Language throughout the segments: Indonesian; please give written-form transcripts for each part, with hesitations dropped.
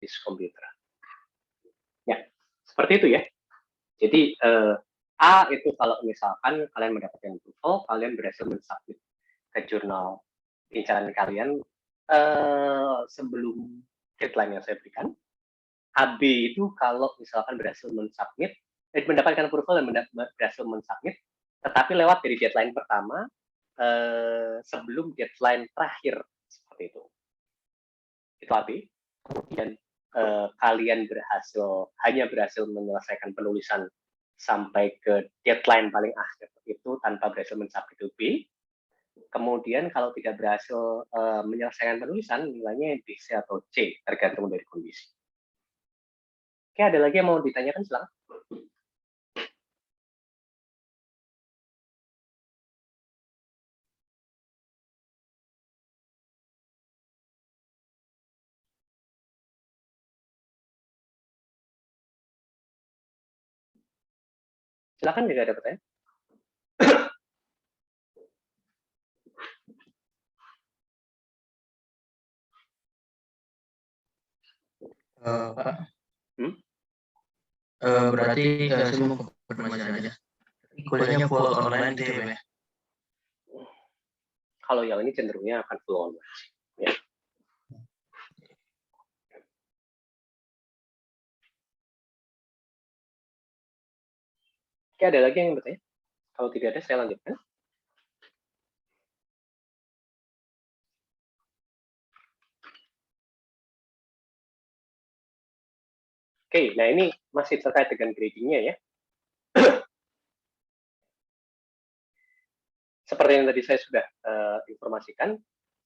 this computer. Ya, seperti itu ya. Jadi A itu kalau misalkan kalian mendapatkan approval, kalian berhasil mensubmit ke jurnal incaran kalian sebelum deadline yang saya berikan. AB itu kalau misalkan berhasil mensubmit, mendapatkan approval dan berhasil mensubmit, tetapi lewat dari deadline pertama sebelum deadline terakhir, seperti itu. Itu AB. Kemudian kalian hanya berhasil menyelesaikan penulisan sampai ke deadline paling akhir itu tanpa berhasil mensubmit B. Kemudian kalau tidak berhasil menyelesaikan penulisan, nilainya B, C, atau C, tergantung dari kondisi. Oke, ada lagi yang mau ditanyakan, silakan. Silakan jika ada pertanyaan. Pak, berarti saya mau konfirmasi aja. Kuliahnya full online gitu ya? Kalau yang ini cenderungnya akan full online. Ya. Oke, ada lagi yang bertanya? Kalau tidak ada, saya lanjutkan. Oke, nah ini masih terkait dengan gradingnya ya. Seperti yang tadi saya sudah informasikan,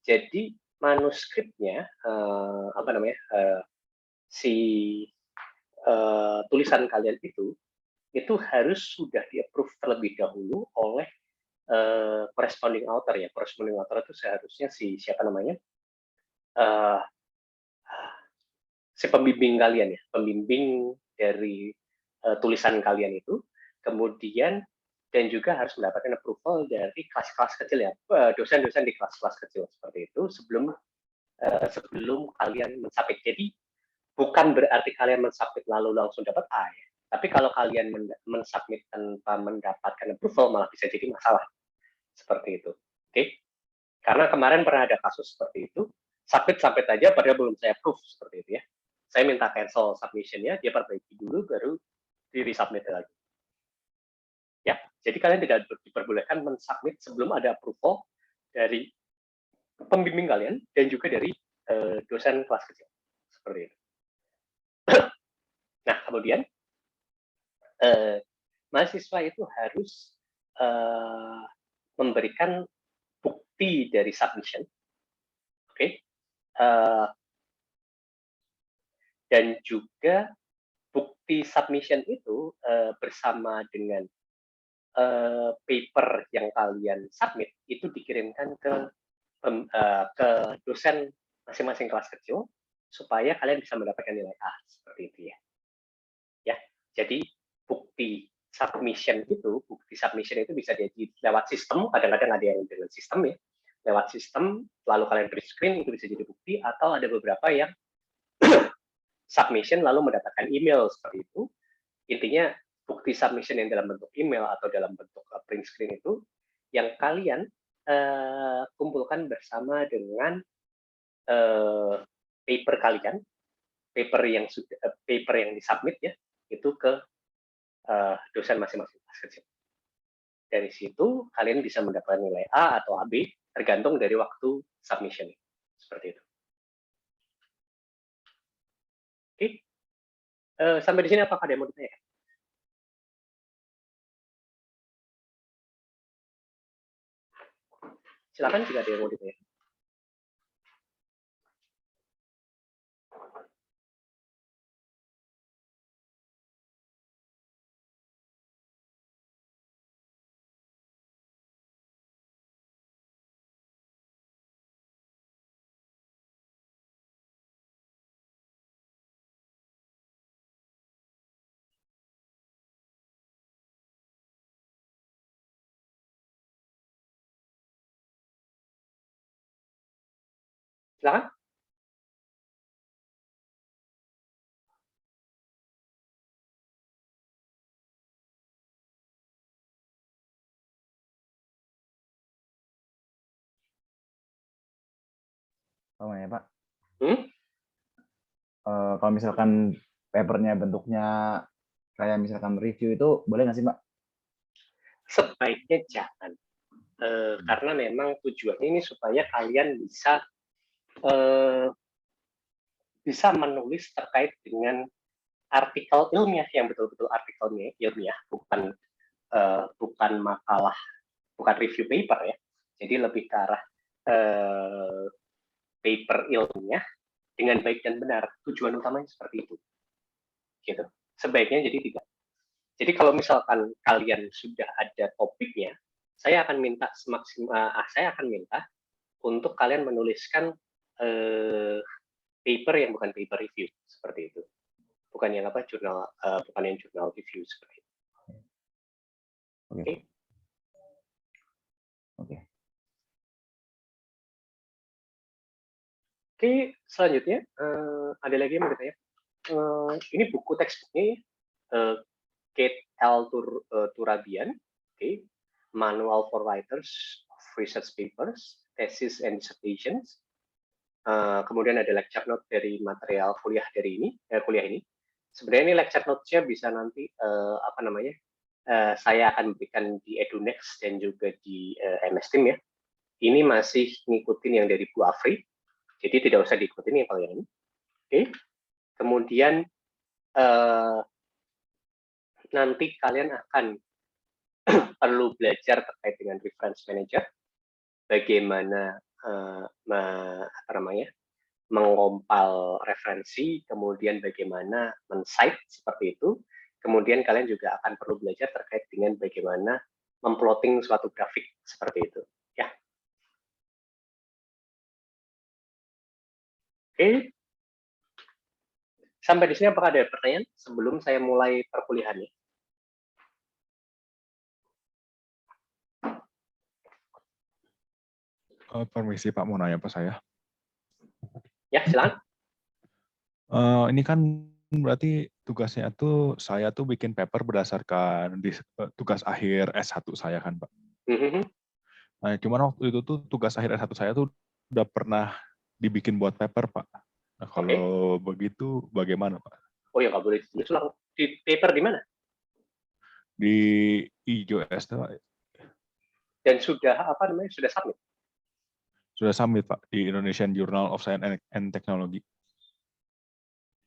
jadi manuskripnya tulisan kalian itu harus sudah di-approve terlebih dahulu oleh corresponding author ya. Corresponding author itu seharusnya si pembimbing kalian ya, pembimbing dari tulisan kalian itu, kemudian dan juga harus mendapatkan approval dari kelas-kelas kecil ya, dosen-dosen di kelas-kelas kecil seperti itu sebelum kalian mensubmit. Jadi bukan berarti kalian mensubmit lalu langsung dapat A ya. Tapi kalau kalian mensubmit tanpa mendapatkan approval malah bisa jadi masalah. Seperti itu. Oke. Karena kemarin pernah ada kasus seperti itu, submit aja padahal belum saya approve seperti itu ya. Saya minta cancel submission-nya, dia perbaiki dulu baru di-resubmit lagi. Ya, jadi kalian tidak diperbolehkan mensubmit sebelum ada approval dari pembimbing kalian dan juga dari dosen kelas kecil. Seperti itu. Nah, kemudian mahasiswa itu harus memberikan bukti dari submission, oke, dan juga bukti submission itu bersama dengan paper yang kalian submit itu dikirimkan ke dosen masing-masing kelas kecil supaya kalian bisa mendapatkan nilai A seperti itu ya. Ya, jadi bukti submission itu bisa jadi lewat sistem, kadang-kadang ada yang dengan sistem ya, lewat sistem, lalu kalian print screen itu bisa jadi bukti, atau ada beberapa yang submission lalu mendapatkan email seperti itu. Intinya bukti submission yang dalam bentuk email atau dalam bentuk print screen itu yang kalian kumpulkan bersama dengan paper kalian, paper yang disubmit ya, itu ke dosen masing-masing kelas kecil. Dari situ kalian bisa mendapatkan nilai A atau AB tergantung dari waktu submission. Seperti itu. Oke. Sampai di sini apakah ada yang mau ditanya? Silakan jika ada yang mau ditanya. Silakan. Paham ya, Pak? Hmm? Kalau misalkan papernya bentuknya kayak misalkan review itu boleh nggak sih, Pak? Sebaiknya jangan. Karena memang tujuannya ini supaya kalian eh, bisa menulis terkait dengan artikel ilmiah yang betul-betul artikelnya ilmiah, bukan makalah, bukan review paper ya. Jadi lebih ke arah eh, paper ilmiah dengan baik dan benar. Tujuan utamanya seperti itu. Gitu. Sebaiknya jadi tidak. Jadi kalau misalkan kalian sudah ada topiknya, saya akan minta untuk kalian menuliskan paper yang bukan paper review seperti itu. Bukan yang bukan yang jurnal review seperti itu. Oke. Oke. Oke. Oke, selanjutnya ada lagi yang mau ditanya. Ini buku textbooknya Kate L. Turabian, okay. Manual for Writers of Research Papers, Thesis and Dissertations. Kemudian ada lecture note dari material kuliah ini. Sebenarnya ini lecture notes-nya bisa nanti saya akan berikan di EduNext dan juga di MS Team ya. Ini masih ngikutin yang dari Bu Afri, jadi tidak usah diikutin yang kalau yang ini. Oke. Kemudian nanti kalian akan perlu belajar terkait dengan reference manager, bagaimana mengompal referensi, kemudian bagaimana men-cite seperti itu. Kemudian kalian juga akan perlu belajar terkait dengan bagaimana memplotting suatu grafik seperti itu. Ya. Oke. Sampai di sini apakah ada pertanyaan sebelum saya mulai perkuliahannya? Permisi Pak, mau nanya Pak saya. Ya, silakan. Ini kan berarti tugasnya tuh saya tuh bikin paper berdasarkan tugas akhir S1 saya kan Pak. Nah, cuman waktu itu tuh tugas akhir S1 saya tuh udah pernah dibikin buat paper Pak. Nah, kalau begitu bagaimana Pak? Oh ya, nggak boleh ditulis ulang. Di paper di mana? Di IJOS Pak. Dan sudah sudah submit? Sudah submit Pak di Indonesian Journal of Science and Technology.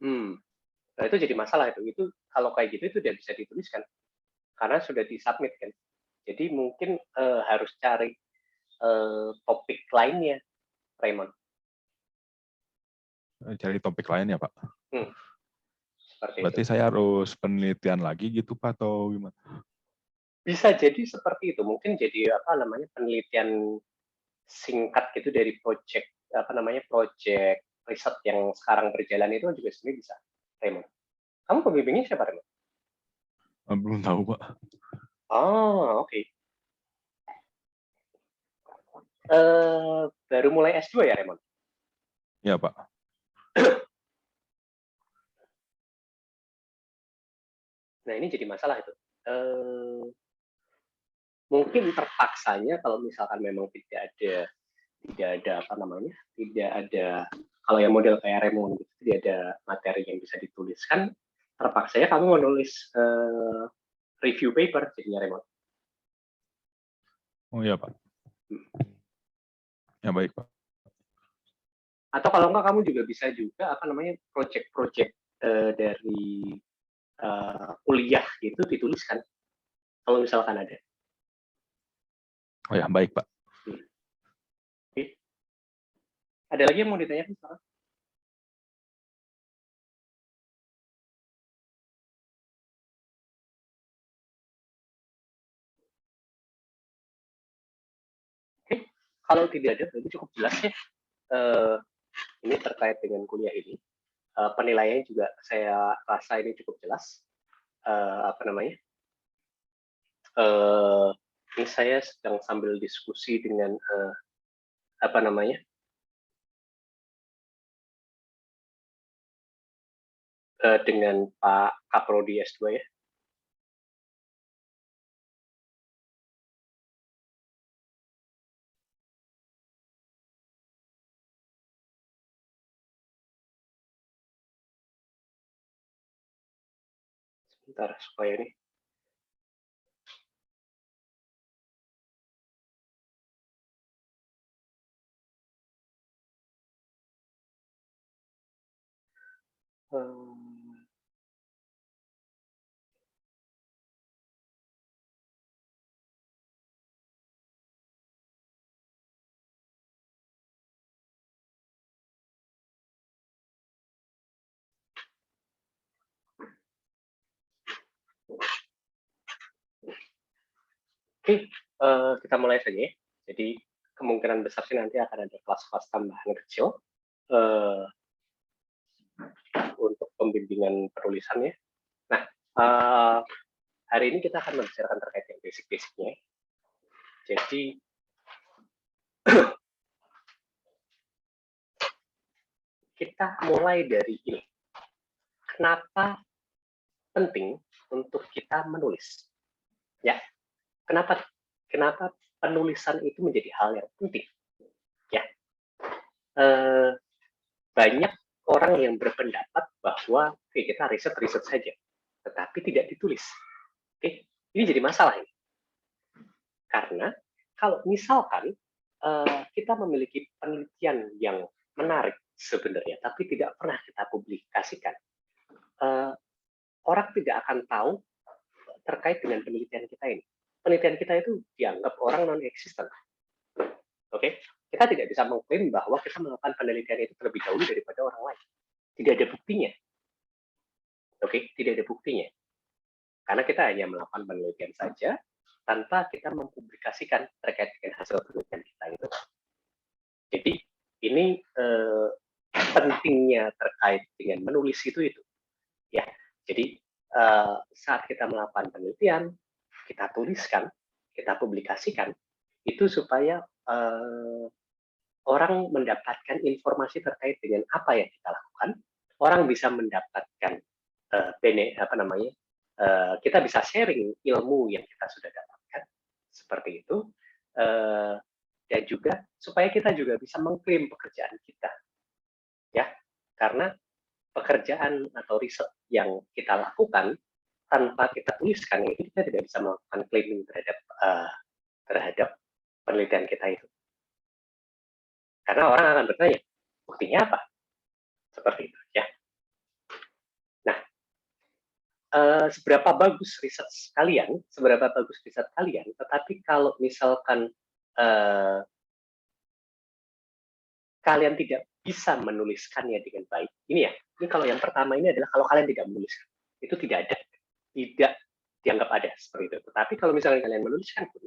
Nah, itu jadi masalah itu. Itu kalau kayak gitu itu tidak bisa dituliskan karena sudah disubmit kan. Jadi mungkin harus cari topik lainnya, Raymond. Cari topik lain ya Pak. Seperti Berarti itu. saya harus penelitian lagi gitu Pak atau gimana? Bisa jadi seperti itu. Mungkin jadi penelitian singkat gitu dari project project riset yang sekarang berjalan itu juga sebenarnya bisa, Raymond. Kamu pembimbingnya siapa, Raymond? Belum tahu Pak. Oh, oke. Baru mulai S2 ya, Raymond? Ya Pak. Nah, ini jadi masalah itu. Mungkin terpaksanya kalau misalkan memang tidak ada kalau yang model kayak Raymond gitu, tidak ada materi yang bisa dituliskan, terpaksanya kamu menulis review paper jadinya, Raymond. Oh iya Pak. Ya baik Pak. Atau kalau enggak kamu juga bisa project-project dari kuliah gitu dituliskan kalau misalkan ada. Oh ya baik Pak. Oke. Ada lagi yang mau ditanyakan sekarang? Oke. Kalau tidak ada berarti cukup jelas ya. Ini terkait dengan kuliah ini. Penilaiannya juga saya rasa ini cukup jelas. Ini saya sedang sambil diskusi dengan dengan Pak Kaprodi S2 ya. Sebentar supaya ini. Oke, kita mulai saja ya. Jadi kemungkinan besar sih nanti akan ada kelas-kelas tambahan kecil untuk pembimbingan penulisannya. Nah, hari ini kita akan membicarakan terkait yang basic-basicnya. Jadi kita mulai dari ini. Kenapa penting untuk kita menulis? Ya, kenapa penulisan itu menjadi hal yang penting? Ya, banyak orang yang berpendapat bahwa kita riset saja, tetapi tidak ditulis. Oke, ini jadi masalah ini. Karena kalau misalkan kita memiliki penelitian yang menarik sebenarnya, tapi tidak pernah kita publikasikan, orang tidak akan tahu terkait dengan penelitian kita ini. Penelitian kita itu dianggap orang non-existent. Oke, kita tidak bisa mengklaim bahwa kita melakukan penelitian itu terlebih dahulu daripada orang lain. Tidak ada buktinya. Oke, tidak ada buktinya. Karena kita hanya melakukan penelitian saja tanpa kita mempublikasikan terkait dengan hasil penelitian kita itu. Jadi ini pentingnya terkait dengan menulis itu. Ya, jadi saat kita melakukan penelitian, kita tuliskan, kita publikasikan, itu supaya orang mendapatkan informasi terkait dengan apa yang kita lakukan, orang bisa mendapatkan kita bisa sharing ilmu yang kita sudah dapatkan, seperti itu, dan juga supaya kita juga bisa mengklaim pekerjaan kita, ya, karena pekerjaan atau riset yang kita lakukan tanpa kita tuliskan itu kita tidak bisa melakukan claiming terhadap penelitian kita itu. Karena orang akan bertanya, buktinya apa? Seperti itu, ya. Nah, seberapa bagus riset kalian, tetapi kalau misalkan kalian tidak bisa menuliskannya dengan baik, ini kalau yang pertama ini adalah kalau kalian tidak menuliskan, itu tidak dianggap ada seperti itu. Tetapi kalau misalnya kalian menuliskan pun,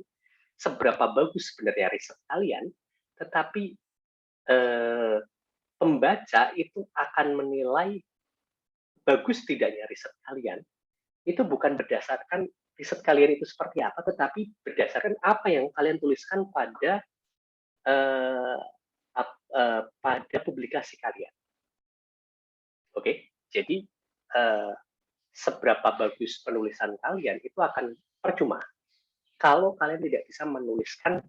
seberapa bagus sebenarnya riset kalian, tetapi pembaca itu akan menilai bagus tidaknya riset kalian itu bukan berdasarkan riset kalian itu seperti apa, tetapi berdasarkan apa yang kalian tuliskan pada publikasi kalian. Oke, jadi seberapa bagus penulisan kalian itu akan percuma kalau kalian tidak bisa menuliskan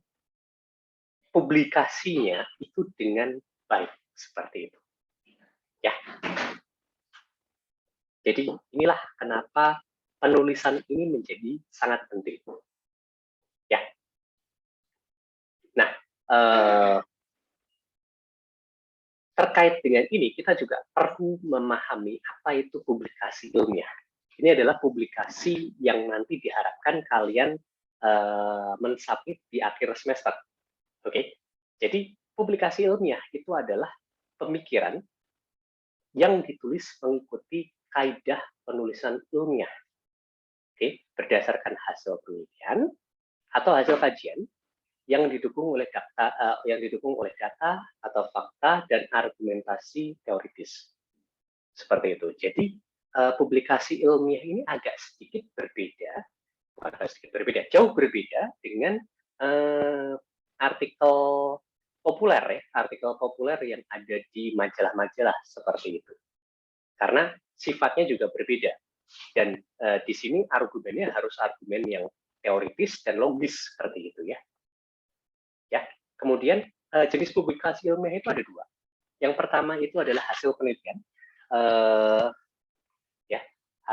publikasinya itu dengan baik, seperti itu. Ya. Jadi inilah kenapa penulisan ini menjadi sangat penting. Ya. Nah, terkait dengan ini kita juga perlu memahami apa itu publikasi ilmiah. Ini adalah publikasi yang nanti diharapkan kalian mensubmit di akhir semester. Oke, jadi publikasi ilmiah itu adalah pemikiran yang ditulis mengikuti kaidah penulisan ilmiah. Oke, berdasarkan hasil penelitian atau hasil kajian yang didukung oleh data atau fakta dan argumentasi teoritis. Seperti itu. Jadi publikasi ilmiah ini agak sedikit berbeda, jauh berbeda dengan artikel populer yang ada di majalah-majalah seperti itu. Karena sifatnya juga berbeda. Dan di sini argumennya harus argumen yang teoritis dan logis seperti itu ya. Ya, kemudian jenis publikasi ilmiah itu ada dua. Yang pertama itu adalah hasil penelitian.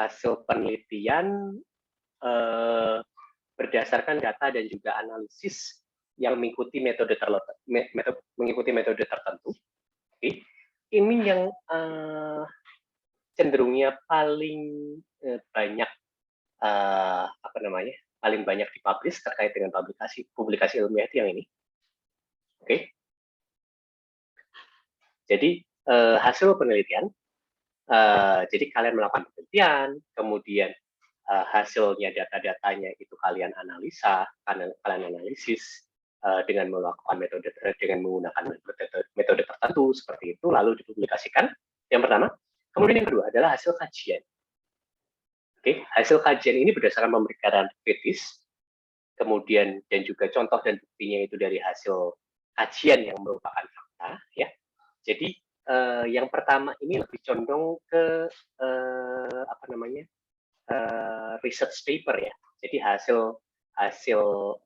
hasil penelitian berdasarkan data dan juga analisis yang mengikuti metode tertentu. Oke. Ini yang cenderungnya paling banyak paling banyak dipublish terkait dengan publikasi ilmiah itu yang ini. Oke. Jadi hasil penelitian, jadi kalian melakukan penelitian, kemudian hasilnya, data-datanya itu kalian analisa, kalian analisis dengan melakukan dengan menggunakan metode tertentu seperti itu, lalu dipublikasikan. Yang pertama. Kemudian yang kedua adalah hasil kajian. Oke, hasil kajian ini berdasarkan pemeriksaan kritis, kemudian dan juga contoh dan buktinya itu dari hasil kajian yang merupakan fakta, ya. Jadi yang pertama ini lebih condong ke research paper, ya. Jadi hasil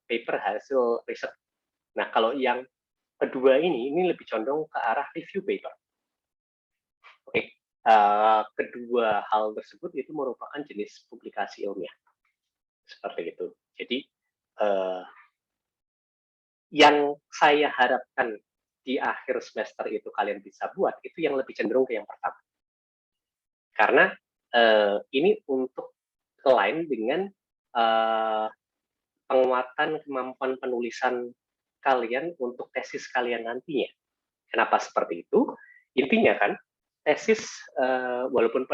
paper, hasil riset. Nah, kalau yang kedua ini lebih condong ke arah review paper. Oke. Kedua hal tersebut itu merupakan jenis publikasi ilmiah. Seperti itu. Jadi, yang saya harapkan di akhir semester itu kalian bisa buat, itu yang lebih cenderung ke yang pertama. Karena ini untuk selain dengan penguatan kemampuan penulisan kalian untuk tesis kalian nantinya. Kenapa seperti itu? Intinya kan, tesis, walaupun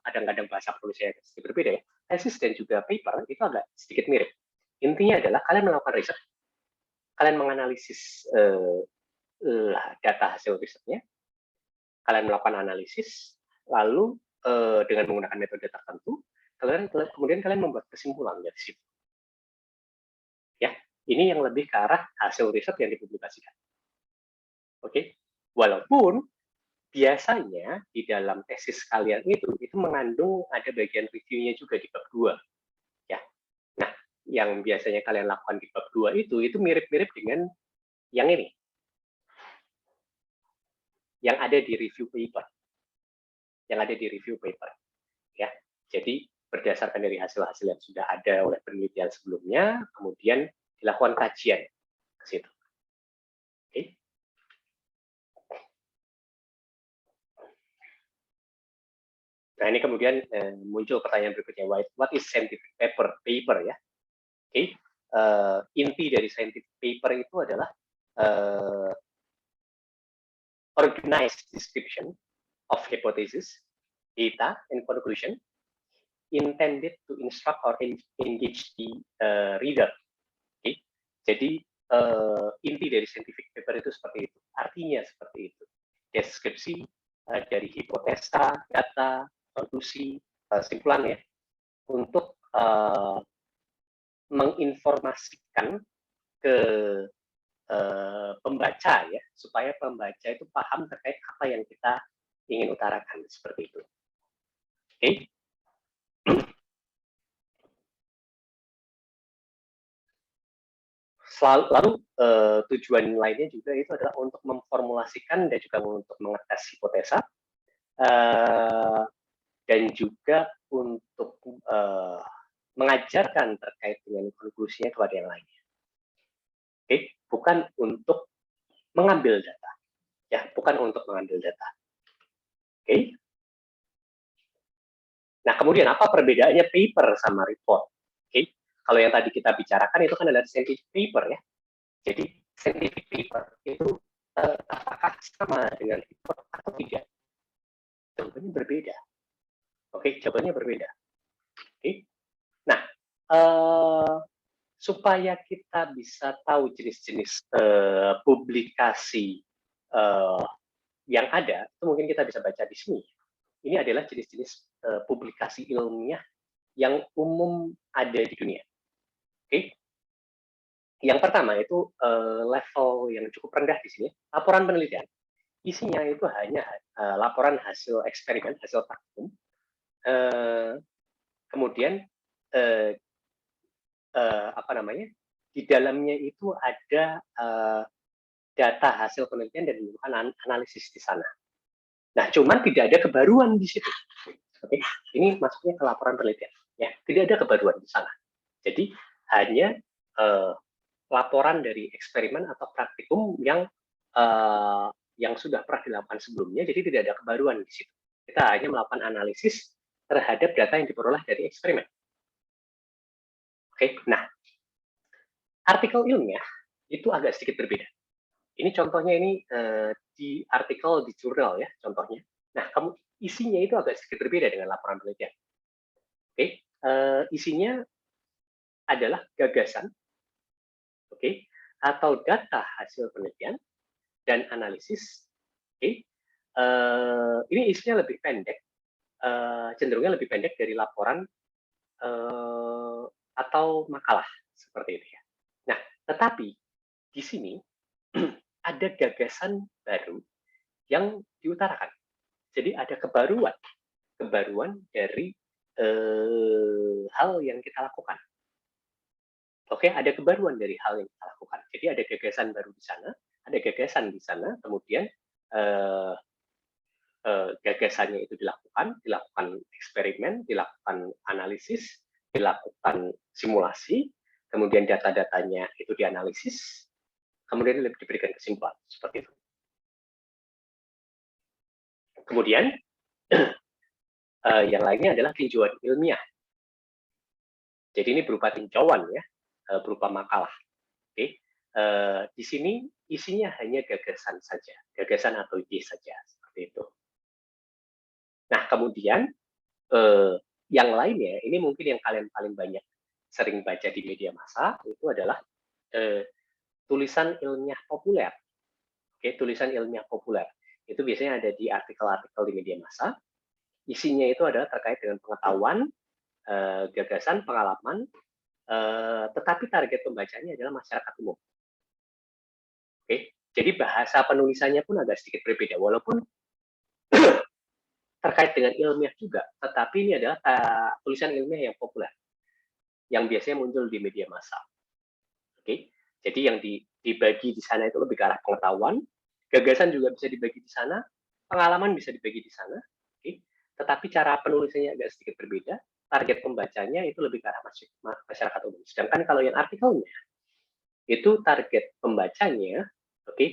kadang-kadang bahasa penulisannya sedikit berbeda ya, tesis dan juga paper itu agak sedikit mirip. Intinya adalah kalian melakukan riset, kalian menganalisis data hasil risetnya, kalian melakukan analisis, lalu dengan menggunakan metode tertentu, kemudian kalian membuat kesimpulan dari situ. Ya, ini yang lebih ke arah hasil riset yang dipublikasikan. Oke, walaupun biasanya di dalam tesis kalian itu mengandung ada bagian reviewnya juga di bab 2. Ya. Nah, yang biasanya kalian lakukan di bab 2 itu mirip-mirip dengan yang ini. Yang ada di review paper. Yang ada di review paper. Ya. Jadi berdasarkan dari hasil-hasil yang sudah ada oleh penelitian sebelumnya, kemudian dilakukan kajian ke situ. Oke. Nah, ini kemudian muncul pertanyaan berikutnya, what is scientific paper ya. Oke. Inti dari scientific paper itu adalah organized description of hypothesis, data, and conclusion intended to instruct or engage the reader. Oke. Jadi inti dari scientific paper itu seperti itu. Artinya seperti itu. Deskripsi dari hipotesa, data, konklusi, kesimpulan ya, untuk menginformasikan ke pembaca ya, supaya pembaca itu paham terkait apa yang kita ingin utarakan, seperti itu. Oke. Lalu tujuan lainnya juga itu adalah untuk memformulasikan dan juga untuk mengetes hipotesa, dan juga untuk mengajarkan terkait dengan konklusinya kepada yang lainnya. Oke, bukan untuk mengambil data, ya, bukan untuk mengambil data. Oke. Nah, kemudian apa perbedaannya paper sama report? Oke, kalau yang tadi kita bicarakan itu kan adalah scientific paper ya. Jadi scientific paper itu apakah sama dengan report atau tidak? Jawabannya berbeda. Oke, jawabannya berbeda. Oke. Nah, supaya kita bisa tahu jenis-jenis publikasi yang ada, itu mungkin kita bisa baca di sini. Ini adalah jenis-jenis publikasi ilmiah yang umum ada di dunia. Oke. Yang pertama itu level yang cukup rendah di sini, laporan penelitian. Isinya itu hanya laporan hasil eksperimen, hasil praktikum. Kemudian di dalamnya itu ada data hasil penelitian dan dilakukan analisis di sana. Nah, cuman tidak ada kebaruan di situ. Oke, ini masuknya ke laporan penelitian. Ya, tidak ada kebaruan di sana. Jadi hanya laporan dari eksperimen atau praktikum yang sudah pernah dilakukan sebelumnya, jadi tidak ada kebaruan di situ. Kita hanya melakukan analisis terhadap data yang diperoleh dari eksperimen. Oke, nah artikel ilmiah itu agak sedikit berbeda. Ini contohnya ini di artikel di jurnal ya, contohnya. Nah, isinya itu agak sedikit berbeda dengan laporan penelitian. Oke, isinya adalah gagasan, oke, atau data hasil penelitian dan analisis. Oke, ini isinya lebih pendek, cenderungnya lebih pendek dari laporan atau makalah seperti itu ya. Nah, tetapi di sini ada gagasan baru yang diutarakan. Jadi ada kebaruan dari hal yang kita lakukan. Oke, ada kebaruan dari hal yang kita lakukan. Jadi ada gagasan baru di sana, ada gagasan di sana, kemudian gagasannya itu dilakukan eksperimen, dilakukan analisis, dilakukan simulasi, kemudian data-datanya itu dianalisis, kemudian diberikan kesimpulan seperti itu. Kemudian yang lainnya adalah tinjauan ilmiah. Jadi ini berupa tinjauan ya, berupa makalah. Oke, di sini isinya hanya gagasan saja, gagasan atau ide saja seperti itu. Nah, kemudian yang lainnya, ini mungkin yang kalian paling banyak sering baca di media massa, itu adalah tulisan ilmiah populer. Oke, tulisan ilmiah populer. Itu biasanya ada di artikel-artikel di media massa. Isinya itu adalah terkait dengan pengetahuan, gagasan, pengalaman, tetapi target pembacanya adalah masyarakat umum. Oke, jadi bahasa penulisannya pun agak sedikit berbeda, walaupun terkait dengan ilmiah juga, tetapi ini adalah tulisan ilmiah yang populer, yang biasanya muncul di media massa. Oke, jadi yang dibagi di sana itu lebih ke arah pengetahuan, gagasan juga bisa dibagi di sana, pengalaman bisa dibagi di sana, oke, tetapi cara penulisannya agak sedikit berbeda, target pembacanya itu lebih ke arah masyarakat umum. Sedangkan kalau yang artikelnya, itu target pembacanya, oke,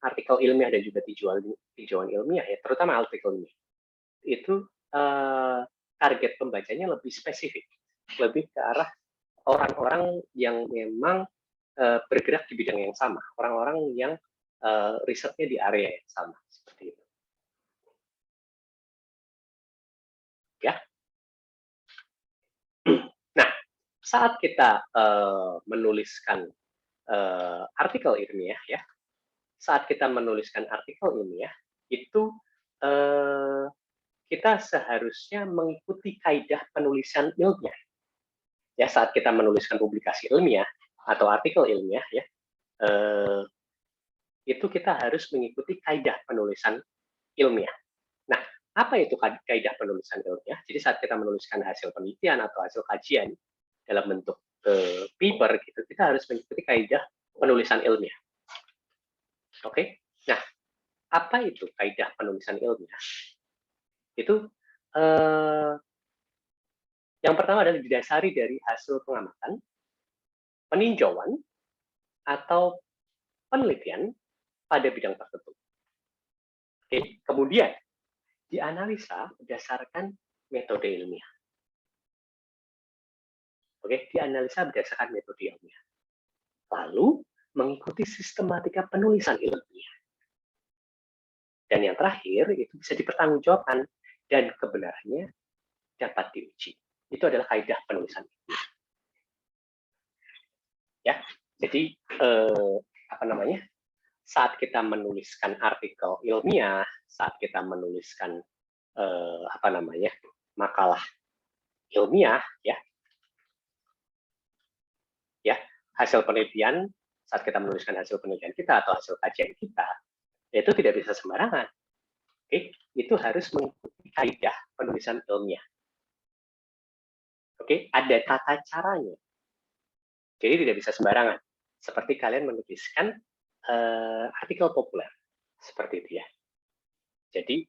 artikel ilmiah dan juga tinjauan ilmiah ya, terutama artikel ilmiah itu target pembacanya lebih spesifik, lebih ke arah orang-orang yang memang bergerak di bidang yang sama, orang-orang yang risetnya di area yang sama seperti itu. Ya. Nah, saat kita menuliskan artikel ilmiah ya, saat kita menuliskan artikel ilmiah itu kita seharusnya mengikuti kaidah penulisan ilmiah. Ya, saat kita menuliskan publikasi ilmiah atau artikel ilmiah ya, itu kita harus mengikuti kaidah penulisan ilmiah. Nah, apa itu kaidah penulisan ilmiah? Jadi saat kita menuliskan hasil penelitian atau hasil kajian dalam bentuk paper gitu, kita harus mengikuti kaidah penulisan ilmiah. Oke, nah apa itu kaidah penulisan ilmiah? Itu yang pertama adalah didasari dari hasil pengamatan, peninjauan, atau penelitian pada bidang tertentu. Oke, kemudian dianalisa berdasarkan metode ilmiah. Oke, dianalisa berdasarkan metode ilmiah. Lalu mengikuti sistematika penulisan ilmiah. Dan yang terakhir itu bisa dipertanggungjawabkan dan kebenarannya dapat diuji. Itu adalah kaidah penulisan ilmiah. Ya, jadi saat kita menuliskan artikel ilmiah, saat kita menuliskan makalah ilmiah, ya, hasil penelitian, saat kita menuliskan hasil penelitian kita atau hasil kajian kita, itu tidak bisa sembarangan. Oke, itu harus mengikuti kaidah penulisan ilmiah. Oke, ada tata caranya. Jadi tidak bisa sembarangan. Seperti kalian menuliskan artikel populer, seperti itu ya. Jadi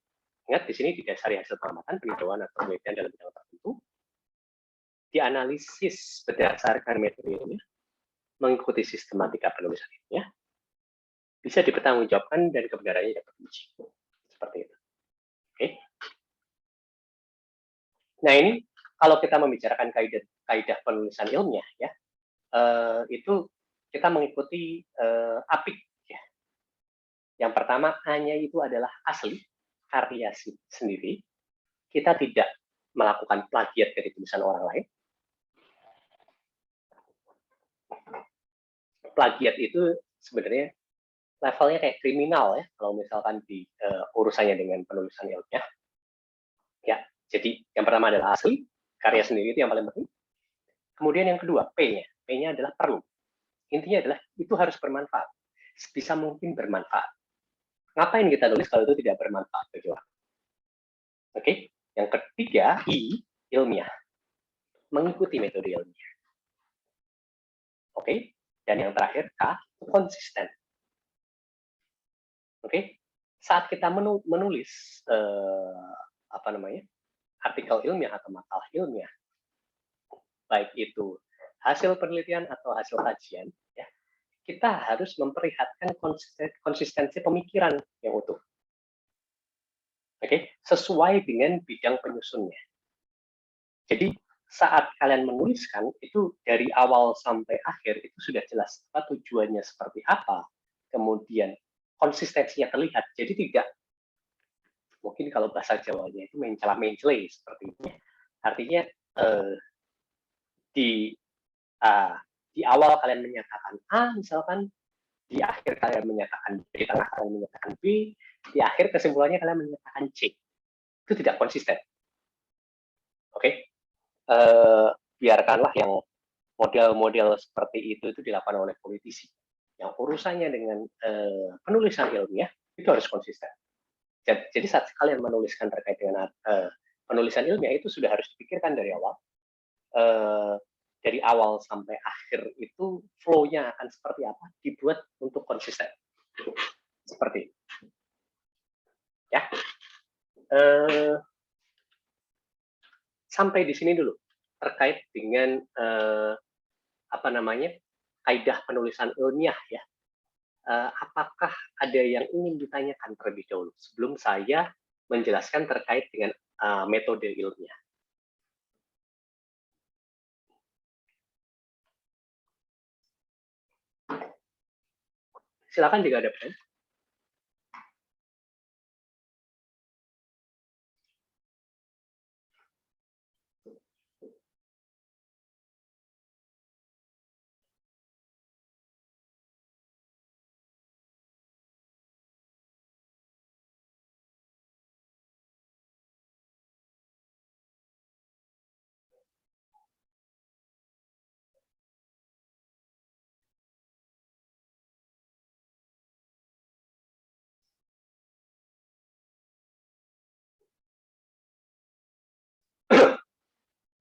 Ingat, di sini didasari hasil pengamatan, peninjauan, atau penelitian dalam bidang tertentu, dianalisis berdasarkan metode ilmiah, mengikuti sistematika penulisan ilmiah, bisa dipertanggungjawabkan dan kebenarannya dapat diuji. Seperti itu. Oke. Nah, ini kalau kita membicarakan kaidah penulisan ilmiah, ya, itu kita mengikuti APIK. Ya. Yang pertama, A-nya itu adalah asli, karya sendiri. Kita tidak melakukan plagiat dari tulisan orang lain. Plagiat itu sebenarnya levelnya kayak kriminal, ya, kalau misalkan di urusannya dengan penulisan ilmiah. Ya, jadi yang pertama adalah asli, karya sendiri itu yang paling penting. Kemudian yang kedua, P-nya. P-nya adalah perlu. Intinya adalah itu harus bermanfaat. Sebisa mungkin bermanfaat. Ngapain kita tulis kalau itu tidak bermanfaat bagi orang? Oke. Yang ketiga, I, ilmiah. Mengikuti metode ilmiah. Oke. Dan yang terakhir, K, konsisten. Oke. Saat kita menulis artikel ilmiah atau makalah ilmiah, baik itu hasil penelitian atau hasil kajian, ya, kita harus memperlihatkan konsistensi pemikiran yang utuh. Oke, sesuai dengan bidang penyusunnya. Jadi saat kalian menuliskan itu dari awal sampai akhir itu sudah jelas apa tujuannya seperti apa, kemudian konsistensinya terlihat. Jadi tidak, mungkin kalau bahasa Jawanya itu mencela-mencele seperti itu. Artinya di awal kalian menyatakan A, misalkan, di akhir kalian menyatakan B, di tengah kalian menyatakan B, di akhir kesimpulannya kalian menyatakan C. Itu tidak konsisten. Oke? Biarkanlah yang model-model seperti itu dilakukan oleh politisi. Yang urusannya dengan penulisan ilmiah itu harus konsisten. Jadi saat kalian menuliskan terkait dengan penulisan ilmiah itu sudah harus dipikirkan dari awal. Dari awal sampai akhir itu flow-nya akan seperti apa, dibuat untuk konsisten. Seperti itu. Ya. Sampai di sini dulu terkait dengan kaidah penulisan ilmiah, ya. Apakah ada yang ingin ditanyakan terlebih dahulu sebelum saya menjelaskan terkait dengan metode ilmiah? Silakan jika ada pertanyaan.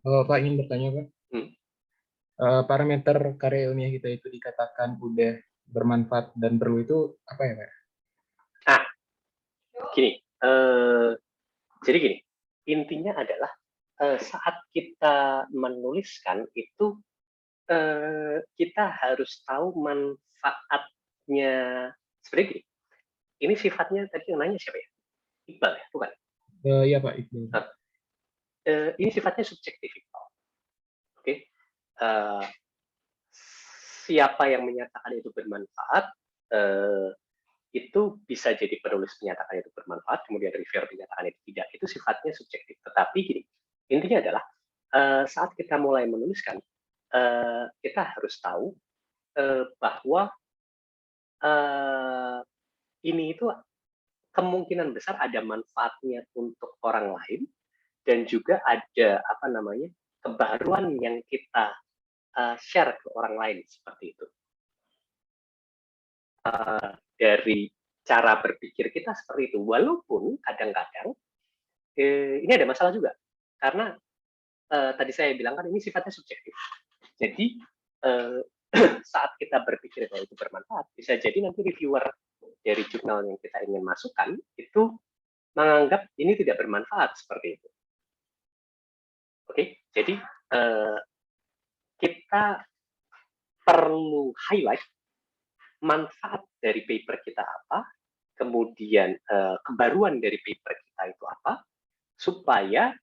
Pak ingin bertanya, Pak. Parameter karya ilmiah kita itu dikatakan udah bermanfaat dan perlu itu apa ya, Pak? Jadi gini, intinya adalah saat kita menuliskan itu kita harus tahu manfaatnya. Seperti gini, ini sifatnya tadi yang nanya siapa ya? Iqbal ya, bukan? Iya Pak, Iqbal. Ini sifatnya subjektif, Iqbal. Oke. Siapa yang menyatakan itu bermanfaat, itu bisa jadi penulis menyatakan itu bermanfaat, kemudian reviewer menyatakan itu tidak. Itu sifatnya subjektif. Tetapi gini, intinya adalah saat kita mulai menuliskan, kita harus tahu bahwa ini itu kemungkinan besar ada manfaatnya untuk orang lain dan juga ada kebaruan yang kita share ke orang lain seperti itu. Dari cara berpikir kita seperti itu, walaupun kadang-kadang ini ada masalah juga karena tadi saya bilang kan ini sifatnya subjektif. Jadi saat kita berpikir bahwa itu bermanfaat, bisa jadi nanti reviewer dari jurnal yang kita ingin masukkan itu menganggap ini tidak bermanfaat seperti itu. Oke, jadi kita perlu highlight manfaat dari paper kita apa, kemudian kebaruan dari paper kita itu apa, supaya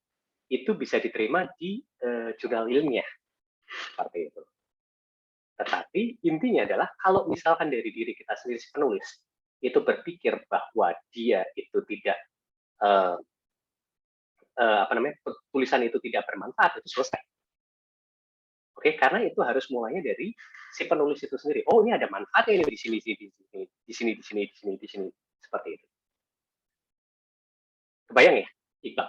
itu bisa diterima di jurnal ilmiah seperti itu. Tetapi intinya adalah kalau misalkan dari diri kita sendiri si penulis itu berpikir bahwa dia itu tidak tulisan itu tidak bermanfaat, itu selesai. Oke, karena itu harus mulainya dari si penulis itu sendiri. Oh, ini ada manfaatnya ini di sini, di sini, seperti itu. Kebayang ya, Iqbal?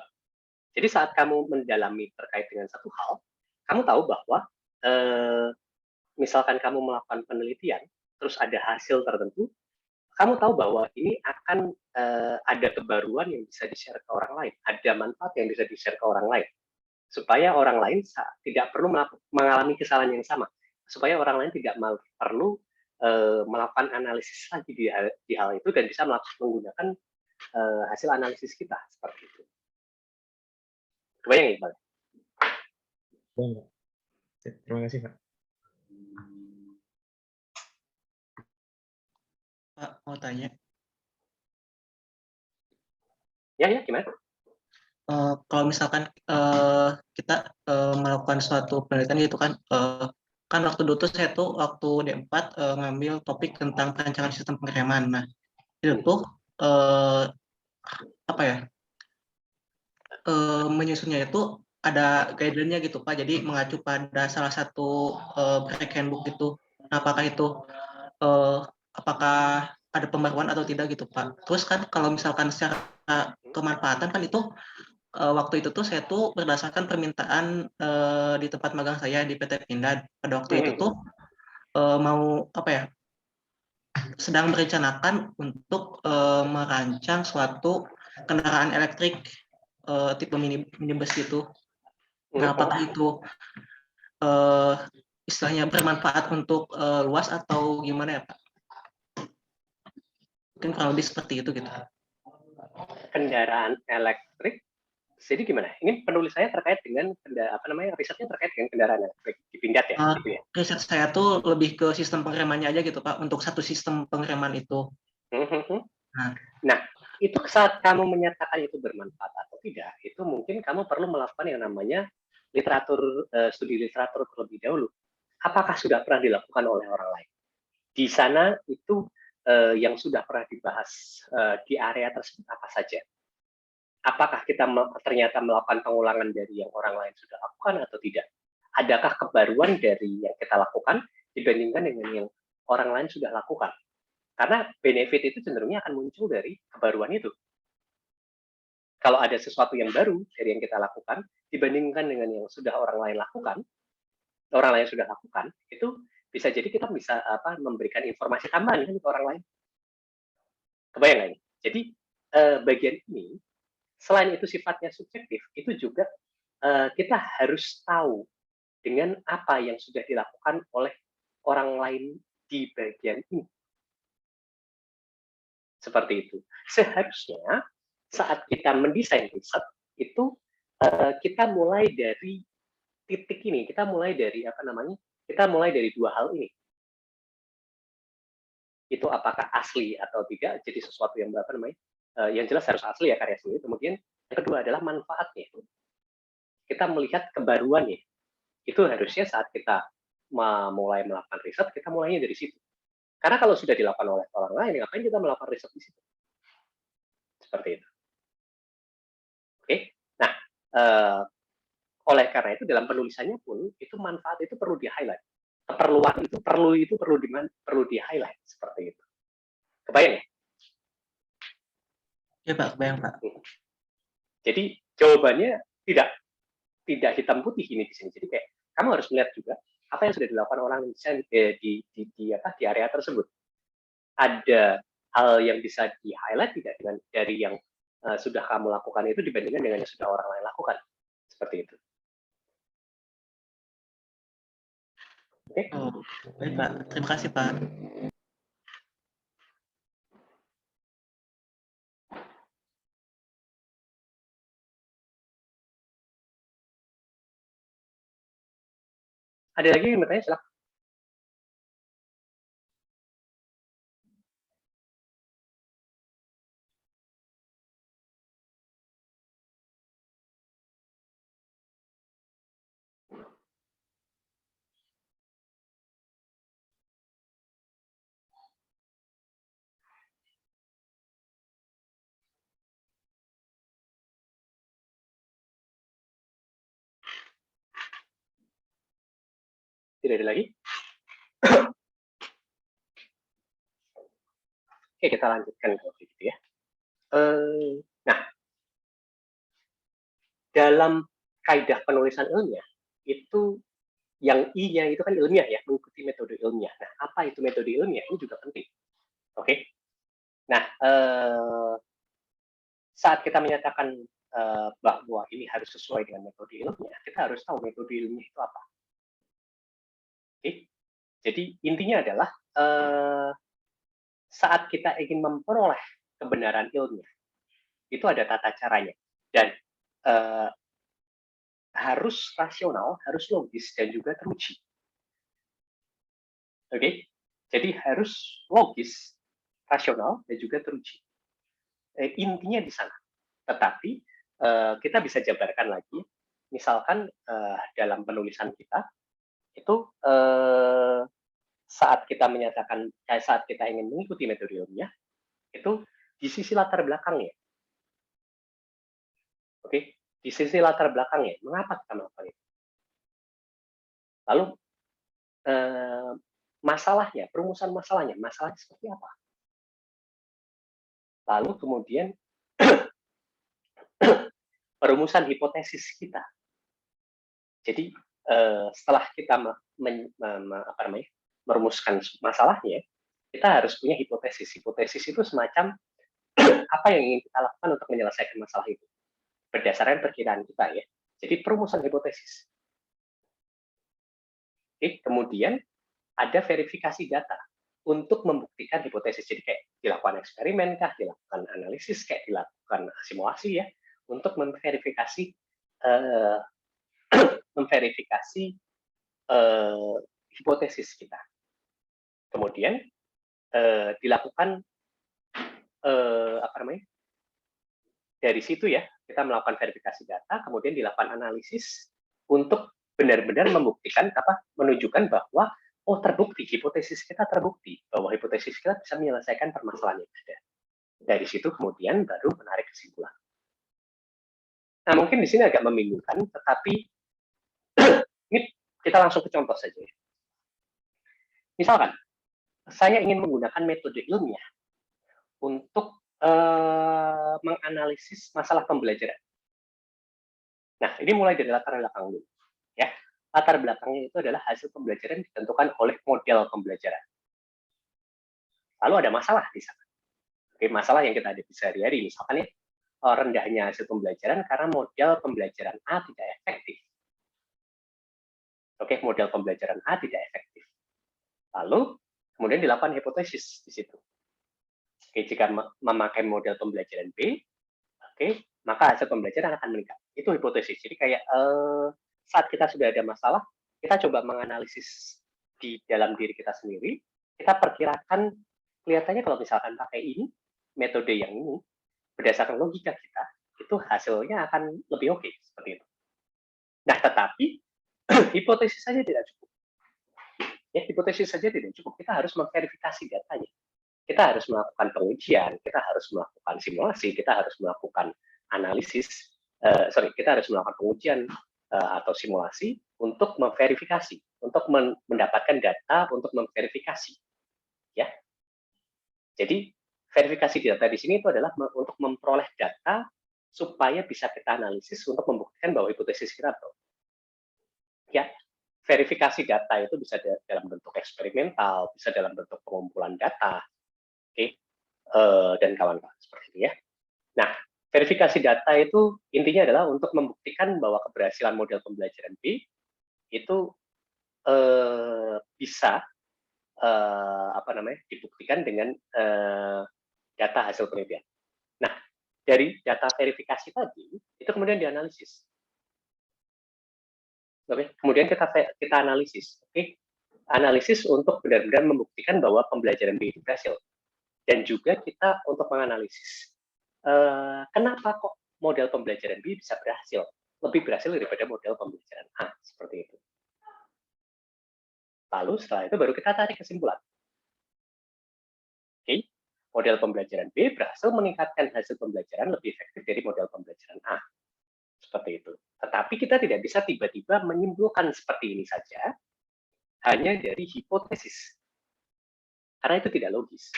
Jadi saat kamu mendalami terkait dengan satu hal, kamu tahu bahwa misalkan kamu melakukan penelitian, terus ada hasil tertentu, kamu tahu bahwa ini akan ada kebaruan yang bisa di-share ke orang lain, ada manfaat yang bisa di-share ke orang lain, supaya orang lain tidak perlu mengalami kesalahan yang sama, supaya orang lain tidak perlu melakukan analisis lagi di hal itu dan bisa menggunakan hasil analisis kita seperti itu. Kebayang ya, Pak? Terima kasih, Pak. Pak, mau tanya. Ya, gimana? Kalau misalkan kita melakukan suatu penelitian gitu kan, kan waktu dulu tuh saya tuh waktu D4 ngambil topik tentang perancangan sistem pengereman. Nah, itu tuh apa ya? Menyusunnya itu ada guideline-nya gitu Pak. Jadi mengacu pada salah satu break handbook gitu. Nah, apakah itu apakah ada pembaruan atau tidak gitu Pak. Terus kan kalau misalkan secara kemanfaatan kan itu waktu itu tuh saya tuh berdasarkan permintaan di tempat magang saya di PT Pindad pada waktu itu tuh mau apa ya, sedang merencanakan untuk merancang suatu kendaraan elektrik tipe minibus gitu. Nah, apakah itu istilahnya bermanfaat untuk luas atau gimana ya Pak? Mungkin kurang lebih seperti itu gitu. Kendaraan elektrik, jadi gimana? Ini penulis saya terkait dengan risetnya terkait dengan kendaraan elektrik di Pindad ya, gitu ya? Riset saya tuh lebih ke sistem pengeremannya aja gitu Pak, untuk satu sistem pengereman itu. Nah, itu saat kamu menyatakan itu bermanfaat atau tidak, itu mungkin kamu perlu melakukan yang namanya studi literatur terlebih dahulu. Apakah sudah pernah dilakukan oleh orang lain? Di sana itu yang sudah pernah dibahas di area tersebut apa saja? Apakah kita ternyata melakukan pengulangan dari yang orang lain sudah lakukan atau tidak? Adakah kebaruan dari yang kita lakukan dibandingkan dengan yang orang lain sudah lakukan? Karena benefit itu cenderungnya akan muncul dari kebaruan itu. Kalau ada sesuatu yang baru dari yang kita lakukan dibandingkan dengan yang sudah orang lain lakukan, itu bisa jadi kita bisa memberikan informasi tambahan kan ke orang lain. Kebayang nggak ini? Jadi bagian ini selain itu sifatnya subjektif, itu juga kita harus tahu dengan apa yang sudah dilakukan oleh orang lain di bagian ini. Seperti itu. Seharusnya saat kita mendesain riset itu kita mulai dari titik ini, kita mulai dari dua hal ini. Itu apakah asli atau tidak, jadi sesuatu yang yang jelas harus asli ya karya sendiri. Kemudian yang kedua adalah manfaatnya. Kita melihat kebaruannya. Itu harusnya saat kita mulai melakukan riset, kita mulainya dari situ. Karena kalau sudah dilakukan oleh orang lain, ngapain kita melakukan riset di situ? Seperti itu. Oke. Nah, oleh karena itu dalam penulisannya pun itu manfaat itu perlu di-highlight. Keperluan itu perlu di-highlight seperti itu. Kebayang ya? Ya Pak, kebayang Pak. Jadi jawabannya tidak hitam putih ini di sini. Jadi kayak kamu harus melihat juga apa yang sudah dilakukan orang di area tersebut. Ada hal yang bisa di-highlight tidak dengan dari yang sudah kamu lakukan itu dibandingkan dengan yang sudah orang lain lakukan. Seperti itu. Oke. Oh, baik Pak. Terima kasih Pak. Ada lagi yang bertanya, silakan. Tidak ada lagi? Oke, kita lanjutkan kalau gitu ya. Nah, dalam kaidah penulisan ilmiah itu yang I-nya itu kan ilmiah ya, mengikuti metode ilmiah. Nah, apa itu metode ilmiah? Ini juga penting. Oke. Nah, saat kita menyatakan bahwa ini harus sesuai dengan metode ilmiah, kita harus tahu metode ilmiah itu apa. Oke. Jadi intinya adalah saat kita ingin memperoleh kebenaran ilmiah, itu ada tata caranya. Dan harus rasional, harus logis, dan juga teruji. Oke, jadi harus logis, rasional, dan juga teruji. Intinya di sana. Tetapi kita bisa jabarkan lagi, misalkan dalam penulisan kita itu saat kita menyatakan, saat kita ingin mengikuti metode ilmiah, itu di sisi latar belakangnya. Oke, di sisi latar belakangnya, mengapa kita melakukan itu? Lalu masalahnya, perumusan masalahnya seperti apa? Lalu kemudian perumusan hipotesis kita. Jadi setelah kita merumuskan masalahnya, kita harus punya hipotesis. Hipotesis itu semacam apa yang ingin kita lakukan untuk menyelesaikan masalah itu, berdasarkan perkiraan kita ya. Jadi perumusan hipotesis. Oke, kemudian ada verifikasi data untuk membuktikan hipotesis. Jadi kayak dilakukan eksperimen kah, dilakukan analisis, kayak dilakukan simulasi ya, untuk memverifikasi hipotesis kita. Kemudian dilakukan dari situ ya, kita melakukan verifikasi data, kemudian dilakukan analisis untuk benar-benar membuktikan menunjukkan bahwa terbukti, hipotesis kita terbukti bahwa hipotesis kita bisa menyelesaikan permasalahan yang ada. Dari situ kemudian baru menarik kesimpulan. Nah, mungkin di sini agak membingungkan, tetapi ini kita langsung ke contoh saja. Misalkan saya ingin menggunakan metode ilmiah untuk menganalisis masalah pembelajaran. Nah, ini mulai dari latar belakang dulu. Ya, latar belakangnya itu adalah hasil pembelajaran ditentukan oleh model pembelajaran. Lalu ada masalah di sana. Oke, masalah yang kita hadapi sehari-hari, misalkan ya, rendahnya hasil pembelajaran karena model pembelajaran A tidak efektif. Oke, model pembelajaran A tidak efektif. Lalu, kemudian dilakukan hipotesis di situ. Oke, jika memakai model pembelajaran B, oke, maka hasil pembelajaran akan meningkat. Itu hipotesis. Jadi kayak saat kita sudah ada masalah, kita coba menganalisis di dalam diri kita sendiri, kita perkirakan, kelihatannya kalau misalkan pakai ini, metode yang ini, berdasarkan logika kita, itu hasilnya akan lebih oke, seperti itu. Nah, tetapi hipotesis saja tidak cukup. Ya, hipotesis saja tidak cukup. Kita harus memverifikasi datanya. Kita harus melakukan pengujian, kita harus melakukan simulasi, kita harus melakukan analisis, kita harus melakukan pengujian atau simulasi untuk memverifikasi, untuk mendapatkan data untuk memverifikasi. Ya. Jadi verifikasi data di sini itu adalah untuk memperoleh data supaya bisa kita analisis untuk membuktikan bahwa hipotesis kita betul. Ya, verifikasi data itu bisa dalam bentuk eksperimental, bisa dalam bentuk pengumpulan data, dan kawan-kawan seperti itu ya. Nah, verifikasi data itu intinya adalah untuk membuktikan bahwa keberhasilan model pembelajaran B itu bisa dibuktikan dengan data hasil penelitian. Nah, dari data verifikasi tadi itu kemudian dianalisis. Oke, kemudian kita analisis. Oke, analisis untuk benar-benar membuktikan bahwa pembelajaran B itu berhasil. Dan juga kita untuk menganalisis kenapa kok model pembelajaran B bisa berhasil, lebih berhasil daripada model pembelajaran A, seperti itu. Lalu setelah itu baru kita tarik kesimpulan. Oke, model pembelajaran B berhasil meningkatkan hasil pembelajaran lebih efektif dari model pembelajaran A. Seperti itu. Tetapi kita tidak bisa tiba-tiba menyimpulkan seperti ini saja hanya dari hipotesis. Karena itu tidak logis.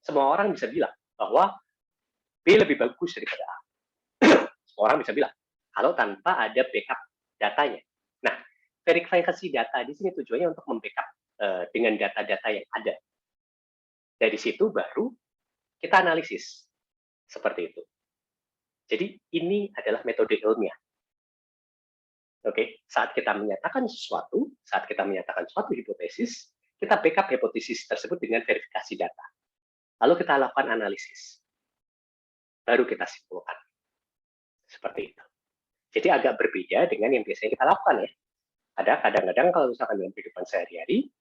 Semua orang bisa bilang bahwa B lebih bagus daripada A. Semua orang bisa bilang, kalau tanpa ada backup datanya. Nah, verifikasi data di sini tujuannya untuk membackup dengan data-data yang ada. Dari situ baru kita analisis. Seperti itu. Jadi ini adalah metode ilmiah. Oke, saat kita menyatakan suatu hipotesis, kita backup hipotesis tersebut dengan verifikasi data. Lalu kita lakukan analisis. Baru kita simpulkan. Seperti itu. Jadi agak berbeda dengan yang biasanya kita lakukan ya. Ada kadang-kadang kalau misalkan dalam kehidupan sehari-hari,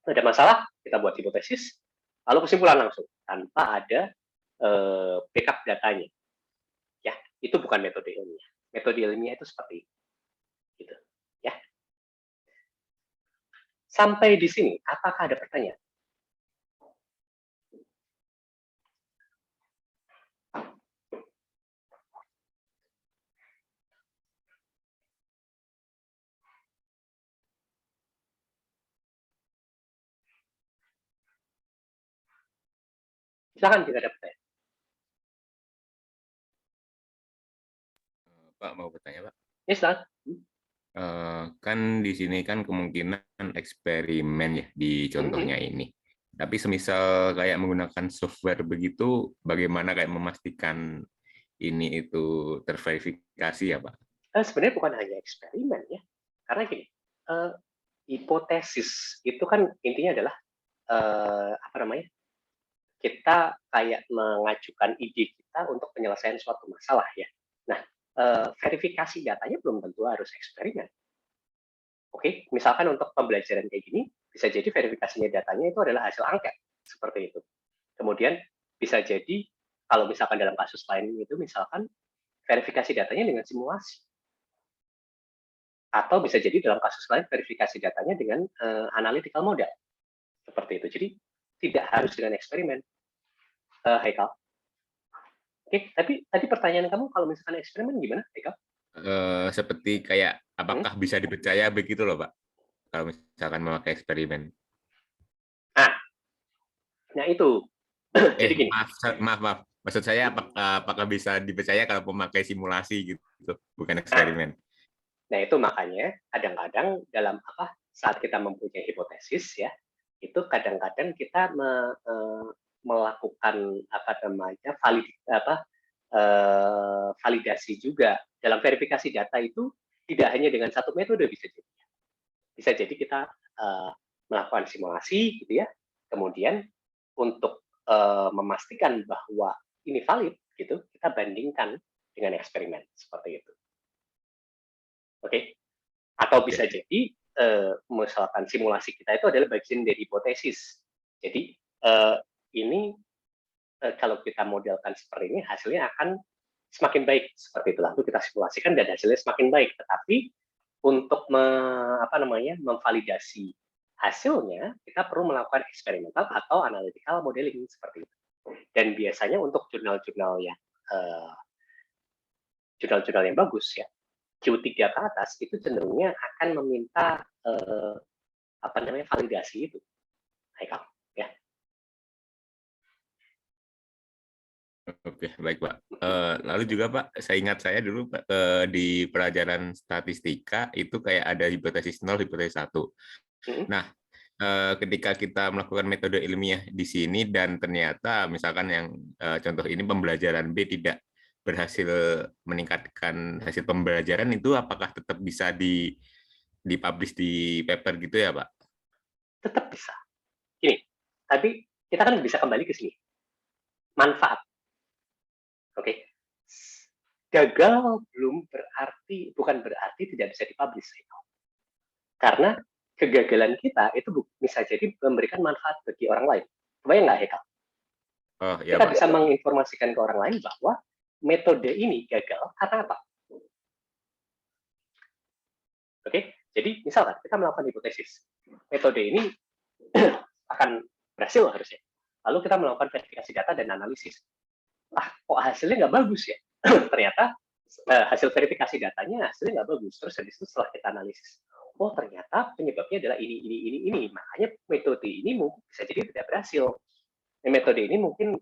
ada masalah, kita buat hipotesis, lalu kesimpulan langsung, tanpa ada backup datanya. Ya, itu bukan metode ilmiah. Metode ilmiah itu seperti itu. Gitu. Ya. Sampai di sini, apakah ada pertanyaan? Silakan jika ada pertanyaan. Pak mau bertanya Pak. Ya, silakan. Kan di sini kan kemungkinan eksperimen ya di contohnya ini. Tapi semisal kayak menggunakan software begitu, bagaimana kayak memastikan ini itu terverifikasi ya Pak? Sebenarnya bukan hanya eksperimen ya, karena gini, hipotesis itu kan intinya adalah apa namanya? Kita kayak mengajukan ide kita untuk penyelesaian suatu masalah ya. Nah, verifikasi datanya belum tentu harus eksperimen. Oke, misalkan untuk pembelajaran kayak gini, bisa jadi verifikasinya datanya itu adalah hasil angket, seperti itu. Kemudian bisa jadi kalau misalkan dalam kasus lain itu misalkan verifikasi datanya dengan simulasi. Atau bisa jadi dalam kasus lain verifikasi datanya dengan analytical model. Seperti itu. Jadi tidak harus dengan eksperimen. Haikal. Oke, tapi tadi pertanyaan kamu kalau misalkan eksperimen gimana, Haikal? Seperti kayak apakah bisa dipercaya begitu loh Pak, kalau misalkan memakai eksperimen. Nah itu. Jadi gini. Maaf. Maksud saya apakah bisa dipercaya kalau memakai simulasi gitu, bukan eksperimen. Nah itu makanya kadang-kadang dalam saat kita mempunyai hipotesis ya, itu kadang-kadang kita melakukan validasi juga. Dalam verifikasi data itu tidak hanya dengan satu metode bisa jadi kita melakukan simulasi gitu ya, kemudian untuk memastikan bahwa ini valid gitu, kita bandingkan dengan eksperimen seperti itu. Oke. Atau bisa jadi misalkan simulasi kita itu adalah bagian dari hipotesis. Jadi ini kalau kita modelkan seperti ini, hasilnya akan semakin baik seperti itu. Lalu kita simulasikan dan hasilnya semakin baik. Tetapi untuk memvalidasi hasilnya, kita perlu melakukan eksperimental atau analytical modeling seperti itu. Dan biasanya untuk jurnal-jurnal yang bagus ya, Q3 ke atas itu cenderungnya akan meminta validasi itu. Haikal, ya. Oke, baik Pak. Lalu juga Pak, saya ingat saya dulu Pak, di pelajaran statistika itu kayak ada hipotesis 0, hipotesis 1. Nah, ketika kita melakukan metode ilmiah di sini dan ternyata misalkan yang contoh ini pembelajaran B tidak berhasil meningkatkan hasil pembelajaran, itu apakah tetap bisa dipublish di paper gitu ya Pak? Tetap bisa. Gini, tapi kita kan bisa kembali ke sini. Manfaat. Oke. gagal bukan berarti tidak bisa dipublish. Karena kegagalan kita itu bisa jadi memberikan manfaat bagi orang lain. Kebayang nggak, Hekal? Oh, ya, Kita Pak. bisa menginformasikan ke orang lain bahwa metode ini gagal karena apa? Oke, jadi misalkan kita melakukan hipotesis, metode ini akan berhasil harusnya. Lalu kita melakukan verifikasi data dan analisis. Kok hasilnya nggak bagus ya? Ternyata hasil verifikasi datanya hasilnya nggak bagus. Terus habis itu setelah kita analisis, oh ternyata penyebabnya adalah ini. Makanya metode ini mungkin bisa jadi tidak berhasil. Metode ini mungkin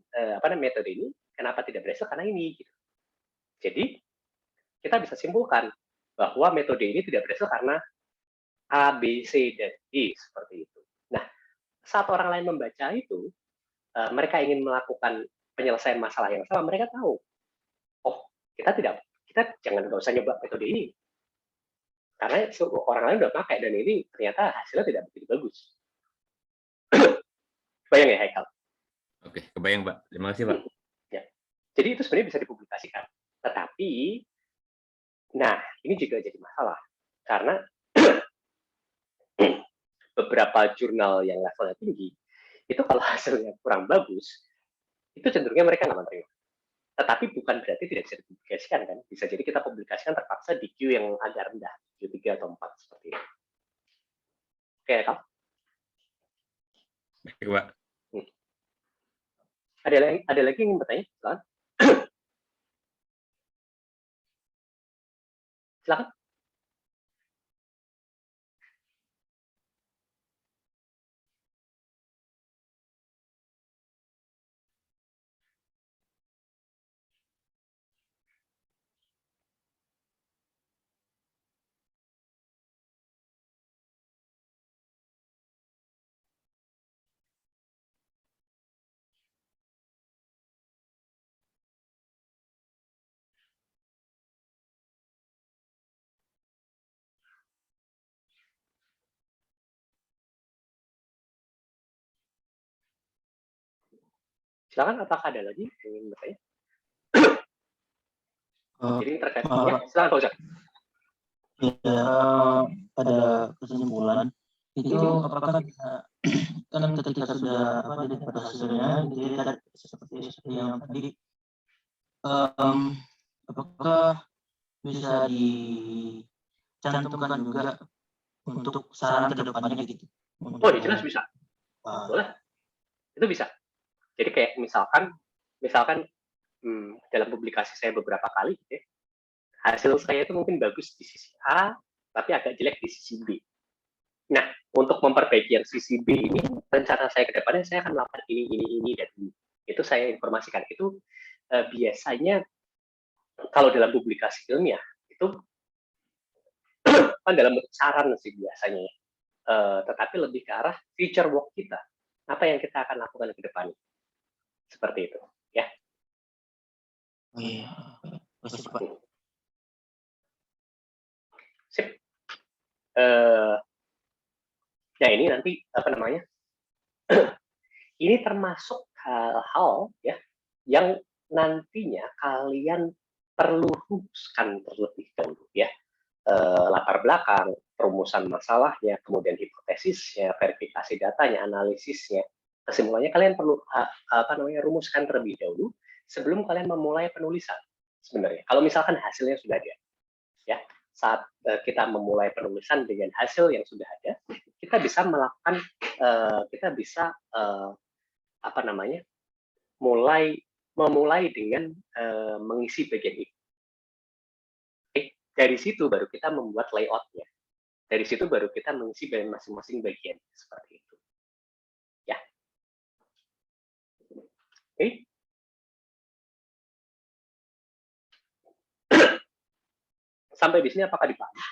metode ini kenapa tidak berhasil karena ini. Gitu. Jadi kita bisa simpulkan bahwa metode ini tidak berhasil karena A, B, C, dan D seperti itu. Nah, saat orang lain membaca itu, mereka ingin melakukan penyelesaian masalah yang sama, mereka tahu, oh kita nggak usah nyoba metode ini, karena orang lain udah pakai dan ini ternyata hasilnya tidak begitu bagus. Kebayang ya, Haikal? Oke, kebayang, Pak. Terima kasih, Pak. Ya. Jadi itu sebenarnya bisa dipublikasikan, tetapi, nah ini juga jadi masalah karena beberapa jurnal yang levelnya tinggi itu kalau hasilnya kurang bagus, itu cenderungnya mereka nggak menerima. Tetapi bukan berarti tidak bisa dipublikasikan kan? Bisa jadi kita publikasikan terpaksa di queue yang agak rendah, queue 3 atau 4 seperti itu. Oke, Kak? Baik, Pak. Ada lagi yang ingin bertanya? Silakan. Silakan. Silakan, apakah ada lagi yang ingin bertanya? Jadi terkait, ya, silakan Pak Ustaz. Ya, pada kesimpulan itu apakah bisa kan ketika sudah pada hasilnya jadi seperti yang tadi apakah bisa dicantumkan juga untuk saran ke depannya gitu? Oh, jelas bisa. Boleh. Itu bisa. Jadi kayak misalkan dalam publikasi saya beberapa kali gitu ya, hasil saya itu mungkin bagus di sisi A, tapi agak jelek di sisi B. Nah, untuk memperbaiki yang sisi B ini, rencana saya ke depannya saya akan melakukan ini, dan ini. Itu saya informasikan. Itu biasanya kalau dalam publikasi ilmiah, itu kan dalam saran sih biasanya ya. Tetapi lebih ke arah future work kita. Apa yang kita akan lakukan ke depan. Seperti itu. Ya. Oh iya. Pak. Sip. Ya ini nanti apa namanya? Ini termasuk hal-hal ya yang nantinya kalian perlu rumuskan terlebih dahulu ya. Latar belakang, perumusan masalahnya, kemudian hipotesisnya, verifikasi datanya, analisisnya, kesimpulannya kalian perlu rumuskan terlebih dahulu sebelum kalian memulai penulisan. Sebenarnya, kalau misalkan hasilnya sudah ada, ya saat kita memulai penulisan dengan hasil yang sudah ada, kita bisa melakukan, memulai dengan mengisi bagian itu. Dari situ baru kita membuat layout-nya. Dari situ baru kita mengisi masing-masing bagian seperti itu. Ya. Oke. Sampai di sini apakah dipahami?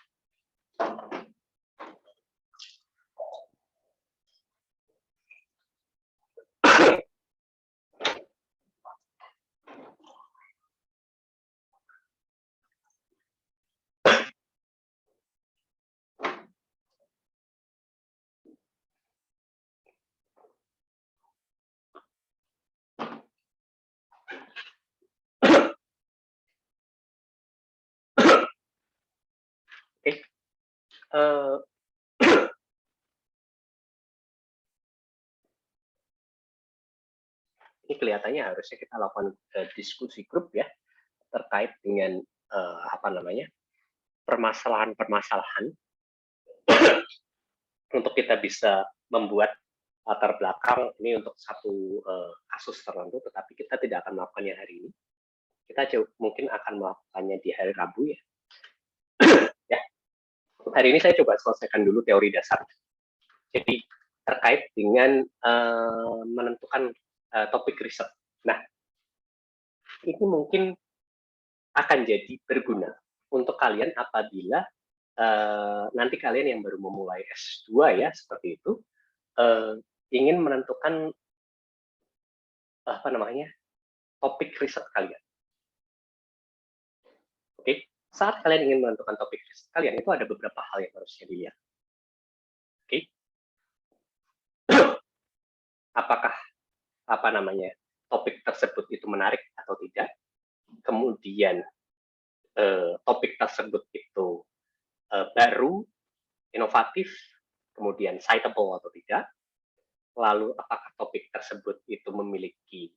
eh, ini kelihatannya harusnya kita lakukan diskusi grup ya terkait dengan permasalahan-permasalahan untuk kita bisa membuat latar belakang ini untuk satu kasus tertentu, tetapi kita tidak akan melakukannya hari ini. Kita mungkin akan melakukannya di hari Rabu ya. Ya. Hari ini saya coba selesaikan dulu teori dasar. Jadi terkait dengan menentukan topik riset. Nah, ini mungkin akan jadi berguna untuk kalian apabila nanti kalian yang baru memulai S2 ya seperti itu ingin menentukan topik riset kalian. Oke, saat kalian ingin menentukan topik riset kalian itu ada beberapa hal yang harusnya dilihat. Oke, apakah topik tersebut itu menarik atau tidak? Kemudian topik tersebut itu baru, inovatif, kemudian citable atau tidak. Lalu apakah topik tersebut itu memiliki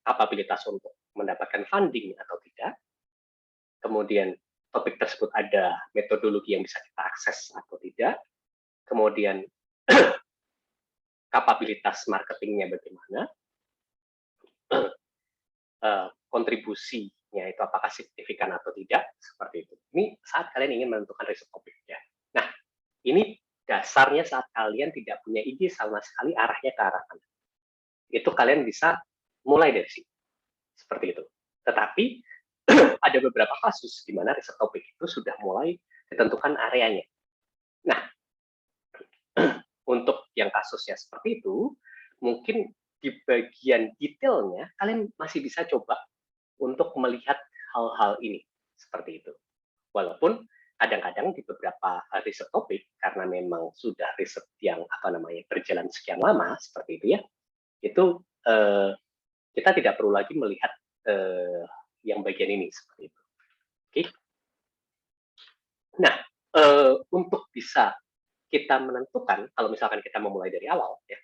kapabilitas untuk mendapatkan funding atau tidak. Kemudian topik tersebut ada metodologi yang bisa kita akses atau tidak. Kemudian kapabilitas marketingnya bagaimana. Kontribusinya itu apakah signifikan atau tidak, seperti itu. Ini saat kalian ingin menentukan riset topiknya. Nah, ini dasarnya saat kalian tidak punya ide sama sekali arahnya ke arah mana. Itu kalian bisa mulai dari sini. Seperti itu. Tetapi ada beberapa kasus di mana riset topik itu sudah mulai ditentukan areanya. Nah, untuk yang kasusnya seperti itu, mungkin di bagian detailnya kalian masih bisa coba untuk melihat hal-hal ini seperti itu. Walaupun kadang-kadang di beberapa riset topik karena memang sudah riset yang berjalan sekian lama seperti itu ya, itu kita tidak perlu lagi melihat yang bagian ini seperti itu. Oke. Nah, untuk bisa kita menentukan kalau misalkan kita memulai dari awal ya,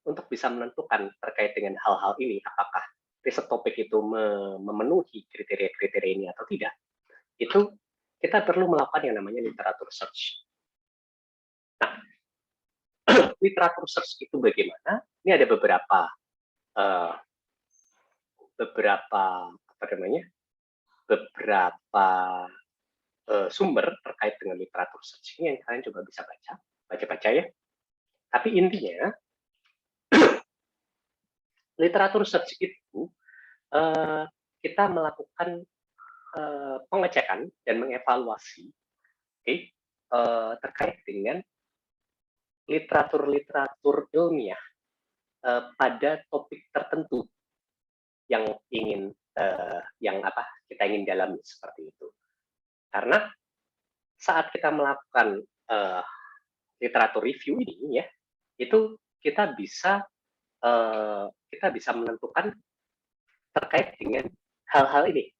untuk bisa menentukan terkait dengan hal-hal ini, apakah riset topik itu memenuhi kriteria-kriteria ini atau tidak, itu kita perlu melakukan yang namanya literatur search. Nah, literatur search itu bagaimana? Ini ada beberapa sumber terkait dengan literatur search ini yang kalian coba bisa baca ya. Tapi intinya literatur search itu kita melakukan pengecekan dan mengevaluasi terkait dengan literatur ilmiah pada topik tertentu yang kita ingin dalami seperti itu. Karena saat kita melakukan literatur review ini ya, itu kita bisa menentukan terkait dengan hal-hal ini.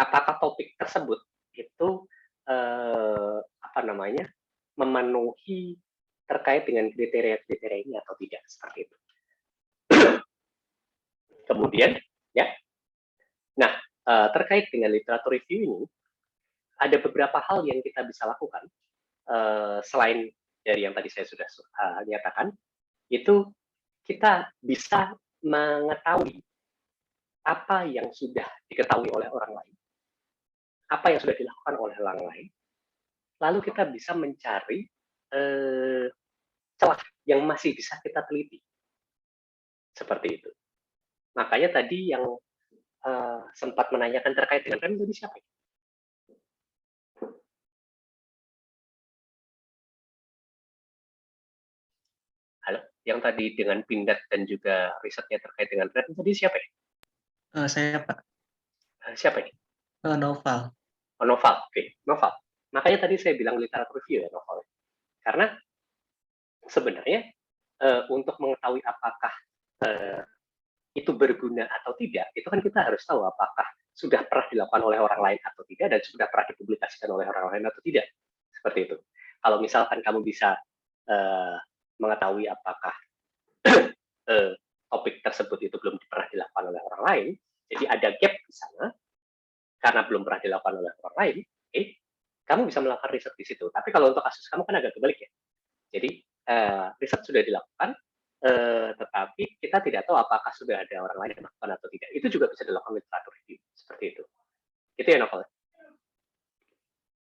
Apakah topik tersebut itu memenuhi terkait dengan kriteria-kriteria ini atau tidak, seperti itu. Kemudian ya, nah terkait dengan literatur review ini ada beberapa hal yang kita bisa lakukan selain dari yang tadi saya sudah nyatakan, itu kita bisa mengetahui apa yang sudah diketahui oleh orang lain, apa yang sudah dilakukan oleh orang lain, lalu kita bisa mencari celah yang masih bisa kita teliti, seperti itu. Makanya tadi yang sempat menanyakan terkait dengan rem tadi siapa? Halo, yang tadi dengan Pindad dan juga risetnya terkait dengan rem tadi siapa? Saya Pak. Siapa ini? Noval. Oh, Noval, oke, Noval. Makanya tadi saya bilang literatur review ya, Noval. Karena sebenarnya untuk mengetahui apakah itu berguna atau tidak, itu kan kita harus tahu apakah sudah pernah dilakukan oleh orang lain atau tidak, dan sudah pernah dipublikasikan oleh orang lain atau tidak. Seperti itu. Kalau misalkan kamu bisa mengetahui apakah topik tersebut itu belum pernah dilakukan oleh orang lain, jadi ada gap di sana, karena belum pernah dilakukan oleh orang lain, kamu bisa melakukan riset di situ. Tapi kalau untuk kasus kamu kan agak kebalik ya. Jadi riset sudah dilakukan, tetapi kita tidak tahu apakah sudah ada orang lain yang melakukan atau tidak. Itu juga bisa dilakukan literatur review seperti itu. Itu ya Novel.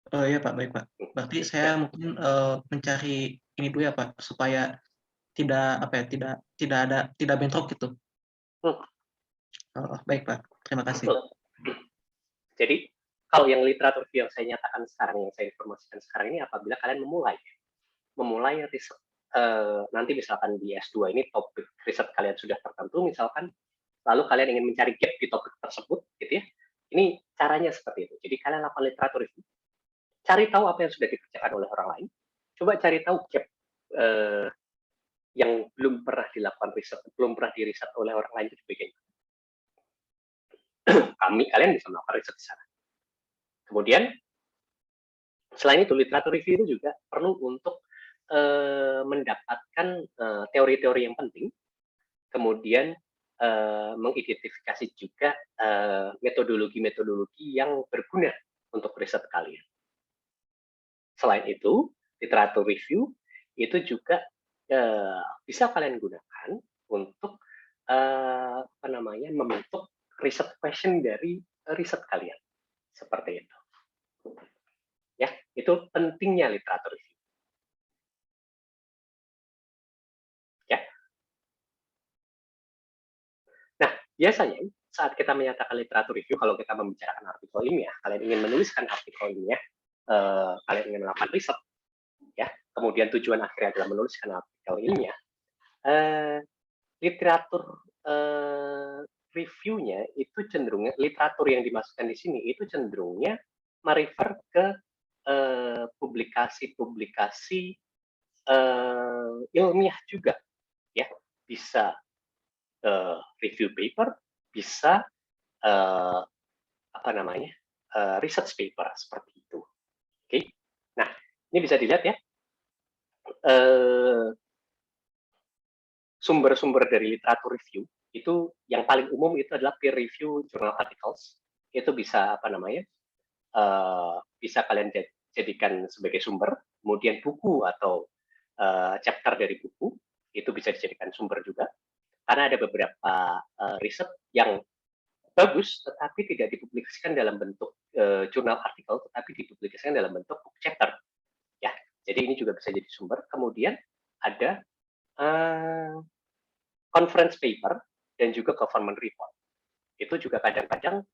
Ya Pak, baik Pak. Berarti saya mungkin mencari ini dulu ya Pak, supaya tidak tidak bentrok gitu. Baik Pak, terima kasih. Betul. Jadi kalau yang literatur review yang saya nyatakan sekarang, yang saya informasikan sekarang ini, apabila kalian memulai riset, nanti misalkan di S2 ini topik riset kalian sudah tertentu misalkan, lalu kalian ingin mencari gap di topik tersebut, gitu ya. Ini caranya seperti itu. Jadi kalian lakukan literatur review, cari tahu apa yang sudah dikerjakan oleh orang lain, coba cari tahu gap yang belum pernah dilakukan riset, belum pernah diriset oleh orang lain itu bagaimana. Kalian bisa melakukan riset di sana. Kemudian selain itu literatur review itu juga perlu untuk mendapatkan teori-teori yang penting, kemudian mengidentifikasi juga metodologi-metodologi yang berguna untuk riset kalian. Selain itu, literatur review itu juga bisa kalian gunakan untuk membentuk riset question dari riset kalian. Seperti itu. Ya, itu pentingnya literatur review. Ya. Nah, biasanya saat kita menyatakan literatur review, kalau kita membicarakan artikel ilmiah, kalian ingin menuliskan artikel ilmiah, kalian ingin melakukan riset, ya, kemudian tujuan akhirnya adalah menuliskan artikel ilmiah, literatur reviewnya itu cenderungnya, literatur yang dimasukkan di sini itu cenderungnya merefer ke publikasi-publikasi ilmiah juga, ya, bisa review paper, bisa research paper seperti itu. Oke, nah ini bisa dilihat ya, sumber-sumber dari literatur review itu yang paling umum itu adalah peer review journal articles. Itu bisa bisa kalian jadikan sebagai sumber, kemudian buku atau chapter dari buku itu bisa dijadikan sumber juga, karena ada beberapa riset yang bagus tetapi tidak dipublikasikan dalam bentuk jurnal artikel, tetapi dipublikasikan dalam bentuk book chapter, ya. Jadi ini juga bisa jadi sumber. Kemudian ada conference paper dan juga government report. Itu juga kadang-kadang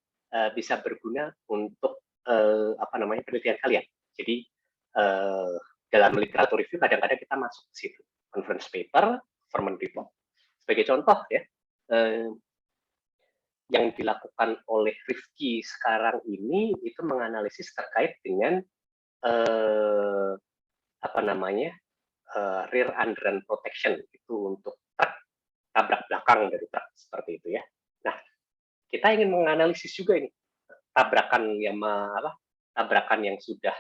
bisa berguna untuk penelitian kalian. Jadi dalam literatur review kadang-kadang kita masuk ke situ, conference paper, government report. Sebagai contoh ya, yang dilakukan oleh Rifki sekarang ini itu menganalisis terkait dengan rear underrun protection, itu untuk truk, tabrak belakang dari truk seperti itu ya. Nah, kita ingin menganalisis juga ini tabrakan yang sudah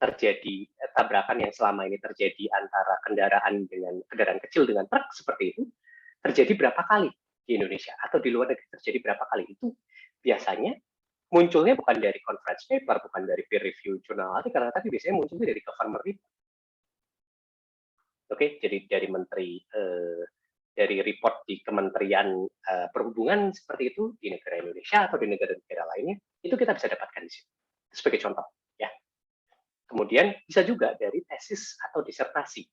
terjadi, tabrakan yang selama ini terjadi antara kendaraan kecil dengan truk seperti itu, terjadi berapa kali di Indonesia atau di luar negeri, terjadi berapa kali. Itu biasanya munculnya bukan dari conference paper, bukan dari peer review jurnal artikel, tapi biasanya munculnya dari government report. Oke, jadi dari report di Kementerian Perhubungan seperti itu di negara Indonesia atau di negara-negara lainnya, itu kita bisa dapatkan di sini. Sebagai contoh, ya. Kemudian bisa juga dari tesis atau disertasi.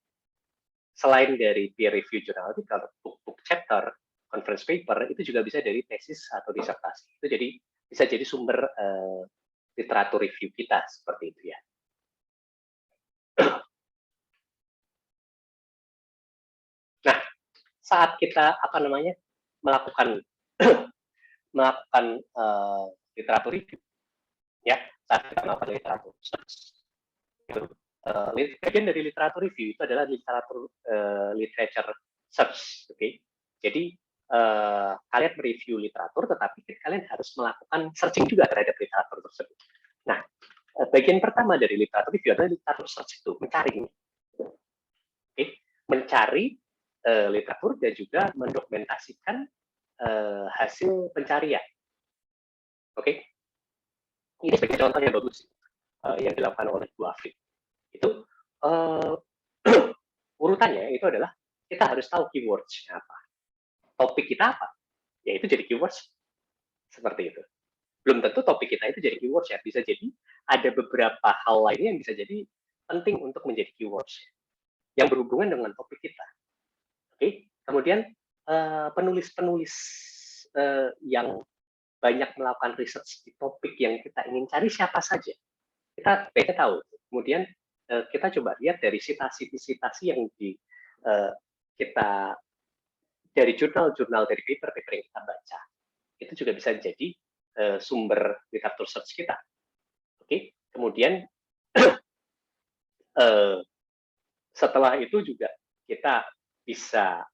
Selain dari peer review jurnal artikel, book chapter, conference paper, itu juga bisa dari tesis atau disertasi. Itu bisa jadi sumber literatur review kita seperti itu ya. Nah, saat kita melakukan literatur review, ya, saat kita melakukan literatur search, itu bagian dari literatur review itu adalah literature search, oke? Jadi kalian mereview literatur, tetapi kalian harus melakukan searching juga terhadap literatur tersebut. Nah, bagian pertama dari literatur review adalah literatur search itu, mencari. Mencari literatur dan juga mendokumentasikan hasil pencarian. Ini sebagai contoh yang bagus yang dilakukan oleh Bu Afri. Itu urutannya itu adalah kita harus tahu keywords-nya apa. Topik kita apa? Ya itu jadi keywords. Seperti itu. Belum tentu topik kita itu jadi keywords ya. Bisa jadi ada beberapa hal lainnya yang bisa jadi penting untuk menjadi keywords yang berhubungan dengan topik kita. Kemudian penulis-penulis yang banyak melakukan research di topik yang kita ingin cari siapa saja. Kita pengen tahu. Kemudian kita coba lihat dari sitasi-sitasi yang kita dari jurnal-jurnal, dari paper-paper yang kita baca. Itu juga bisa jadi sumber literatur search kita. Kemudian setelah itu juga kita bisa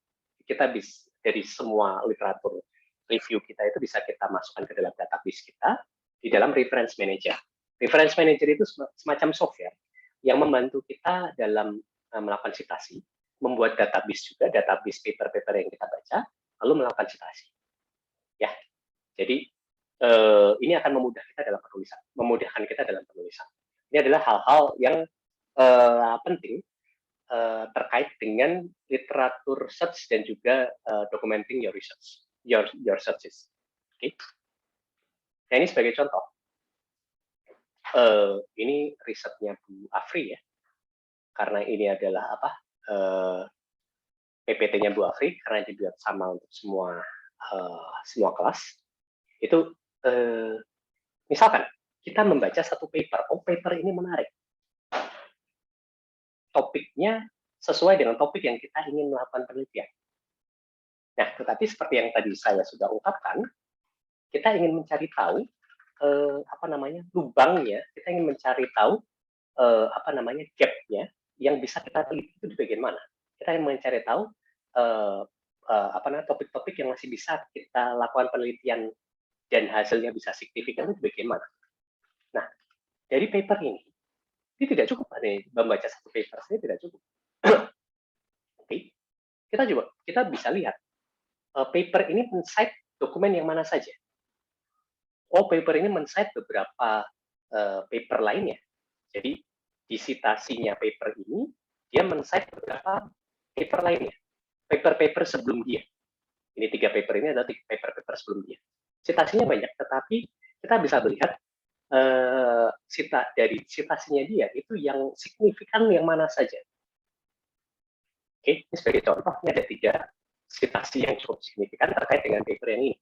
dari semua literatur review kita itu bisa kita masukkan ke dalam database kita di dalam reference manager. Reference manager itu semacam software yang membantu kita dalam melakukan citasi, membuat database juga, database paper-paper yang kita baca, lalu melakukan citasi. Ya, jadi ini akan memudahkan kita dalam penulisan. Ini adalah hal-hal yang penting terkait dengan literatur search dan juga documenting your research, your searches. Nah, ini sebagai contoh. Ini risetnya Bu Afri ya, karena ini adalah PPT-nya Bu Afri karena dibuat sama untuk semua kelas. Itu misalkan kita membaca satu paper, paper ini menarik. Topiknya sesuai dengan topik yang kita ingin melakukan penelitian. Nah, tetapi seperti yang tadi saya sudah ungkapkan, kita ingin mencari tahu lubangnya, kita ingin mencari tahu gap-nya yang bisa kita teliti itu di bagian mana. Kita ingin mencari tahu topik-topik yang masih bisa kita lakukan penelitian dan hasilnya bisa signifikan itu di bagian mana. Nah, dari paper ini tidak cukup membaca satu paper saja, tidak cukup. Kita bisa lihat paper ini men-cite dokumen yang mana saja. Paper ini men-cite beberapa paper lainnya. Jadi di citasinya paper ini dia men-cite beberapa paper lainnya, paper-paper sebelum dia. Ini 3 paper ini adalah 3 paper-paper sebelum dia. Citasinya banyak, tetapi kita bisa melihat dari citasinya dia itu yang signifikan yang mana saja. Ini sebagai contoh, ini ada 3 citasi yang cukup signifikan terkait dengan paper yang ini.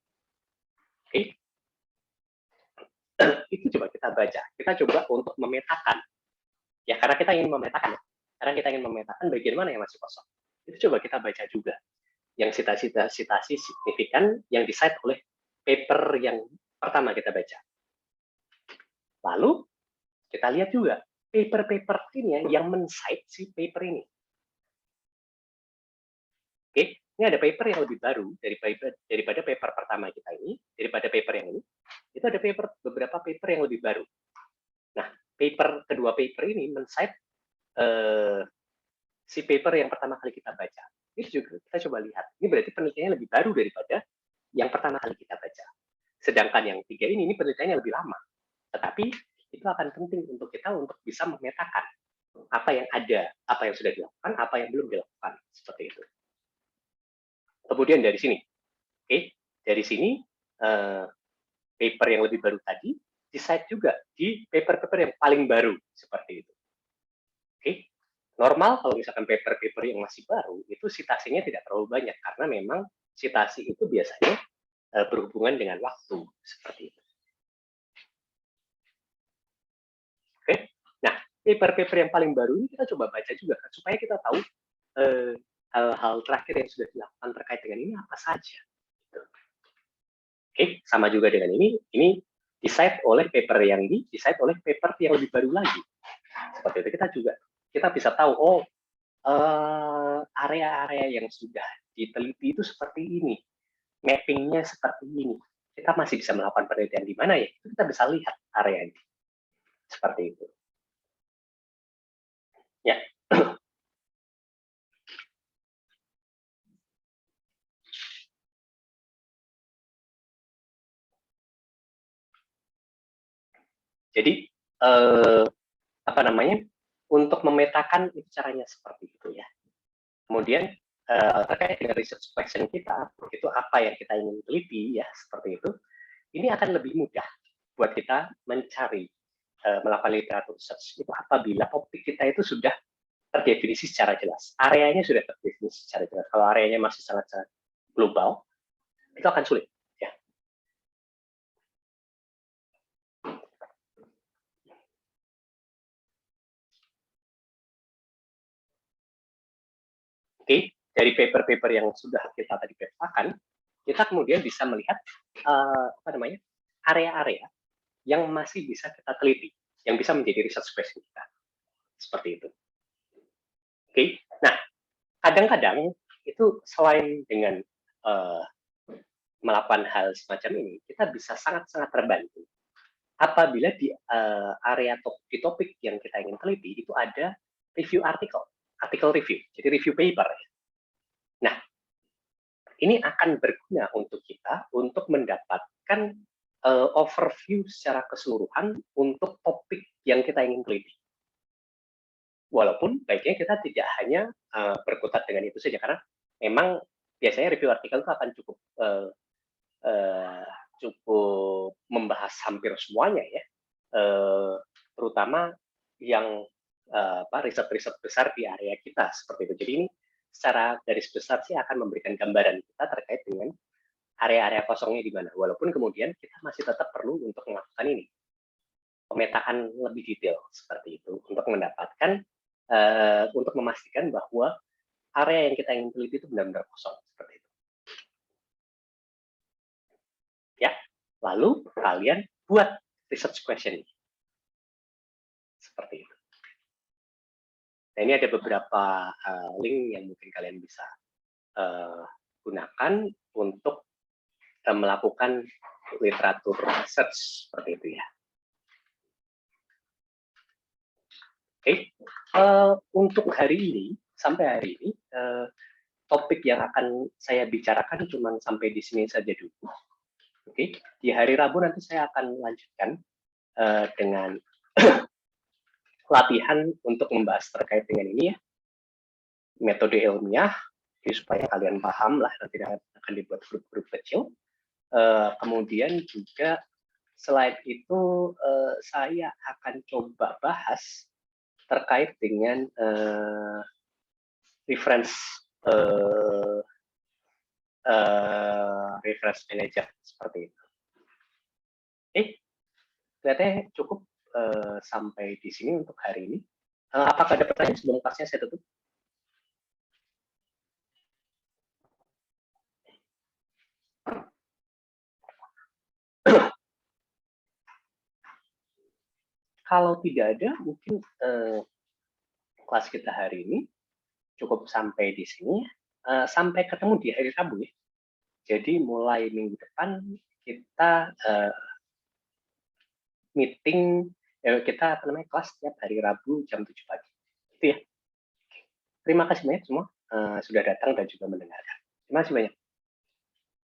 Itu coba kita baca. Kita coba untuk memetakan. Ya, karena kita ingin memetakan. Karena kita ingin memetakan bagian mana yang masih kosong. Itu coba kita baca juga. Yang citasi signifikan yang di-cite oleh paper yang pertama kita baca. Lalu kita lihat juga paper-paper ini yang men-cite si paper ini. Ini ada paper yang lebih baru daripada paper pertama kita ini, daripada paper yang ini. Itu ada beberapa paper yang lebih baru. Nah, kedua paper ini men-cite si paper yang pertama kali kita baca. Ini juga kita coba lihat. Ini berarti penelitiannya lebih baru daripada yang pertama kali kita baca. Sedangkan yang 3 ini penelitiannya lebih lama. Tetapi itu akan penting untuk kita untuk bisa memetakan apa yang ada, apa yang sudah dilakukan, apa yang belum dilakukan, seperti itu. Kemudian dari sini, dari sini paper yang lebih baru tadi di-cite juga di paper-paper yang paling baru, seperti itu. Normal kalau misalkan paper-paper yang masih baru itu citasinya tidak terlalu banyak karena memang citasi itu biasanya berhubungan dengan waktu, seperti itu. Nah, paper-paper yang paling baru ini kita coba baca juga supaya kita tahu hal-hal terakhir yang sudah dilakukan terkait dengan ini apa saja. Sama juga dengan ini di-cite oleh paper yang di-cite oleh paper yang lebih baru lagi. Seperti itu kita bisa tahu area-area yang sudah diteliti itu seperti ini, mappingnya seperti ini. Kita masih bisa melakukan penelitian di mana ya? Kita bisa lihat area ini. Seperti itu. Ya. Jadi apa namanya, untuk memetakan itu caranya seperti itu ya. Kemudian terkait dengan research question kita, itu apa yang kita ingin teliti ya, seperti itu. Ini akan lebih mudah buat kita mencari melakukan literatur research itu apabila topik kita itu sudah terdefinisi secara jelas, areanya sudah terdefinisi secara jelas. Kalau areanya masih sangat-sangat global, itu akan sulit. Ya. Oke, dari paper-paper yang sudah kita tadi petakan, kita kemudian bisa melihat apa namanya, area-area yang masih bisa kita teliti, yang bisa menjadi research question kita. Seperti itu. Oke, nah kadang-kadang itu selain dengan melakukan hal semacam ini, kita bisa sangat-sangat terbantu apabila di area di topik yang kita ingin teliti itu ada review artikel review, jadi review paper. Nah, ini akan berguna untuk kita untuk mendapatkan overview secara keseluruhan untuk topik yang kita ingin teliti. Walaupun baiknya kita tidak hanya berkutat dengan itu saja, karena memang biasanya review artikel itu akan cukup membahas hampir semuanya ya, terutama yang riset-riset besar di area kita seperti itu. Jadi ini secara garis besar sih akan memberikan gambaran kita terkait dengan area-area kosongnya di mana. Walaupun kemudian kita masih tetap perlu untuk melakukan ini, pemetaan lebih detail seperti itu untuk mendapatkan untuk memastikan bahwa area yang kita ingin teliti itu benar-benar kosong seperti itu. Ya, lalu kalian buat research question seperti itu. Nah, ini ada beberapa link yang mungkin kalian bisa gunakan untuk melakukan literatur research seperti itu ya. Oke, untuk hari ini, sampai hari ini, topik yang akan saya bicarakan cuma sampai di sini saja dulu. Oke, di hari Rabu nanti saya akan lanjutkan dengan latihan untuk membahas terkait dengan ini ya, metode ilmiah, jadi supaya kalian paham lah, nanti akan dibuat grup-grup kecil. Kemudian juga selain itu saya akan coba bahas terkait dengan reference manager seperti itu. Kelihatannya cukup sampai di sini untuk hari ini. Apakah ada pertanyaan sebelum kelasnya saya tutup? Kalau tidak ada, mungkin kelas kita hari ini cukup sampai di sini. Sampai ketemu di hari Rabu ya. Jadi mulai minggu depan kita meeting, kita kelas setiap hari Rabu jam 7 pagi. Itu ya. Terima kasih banyak semua sudah datang dan juga mendengarkan. Terima kasih banyak.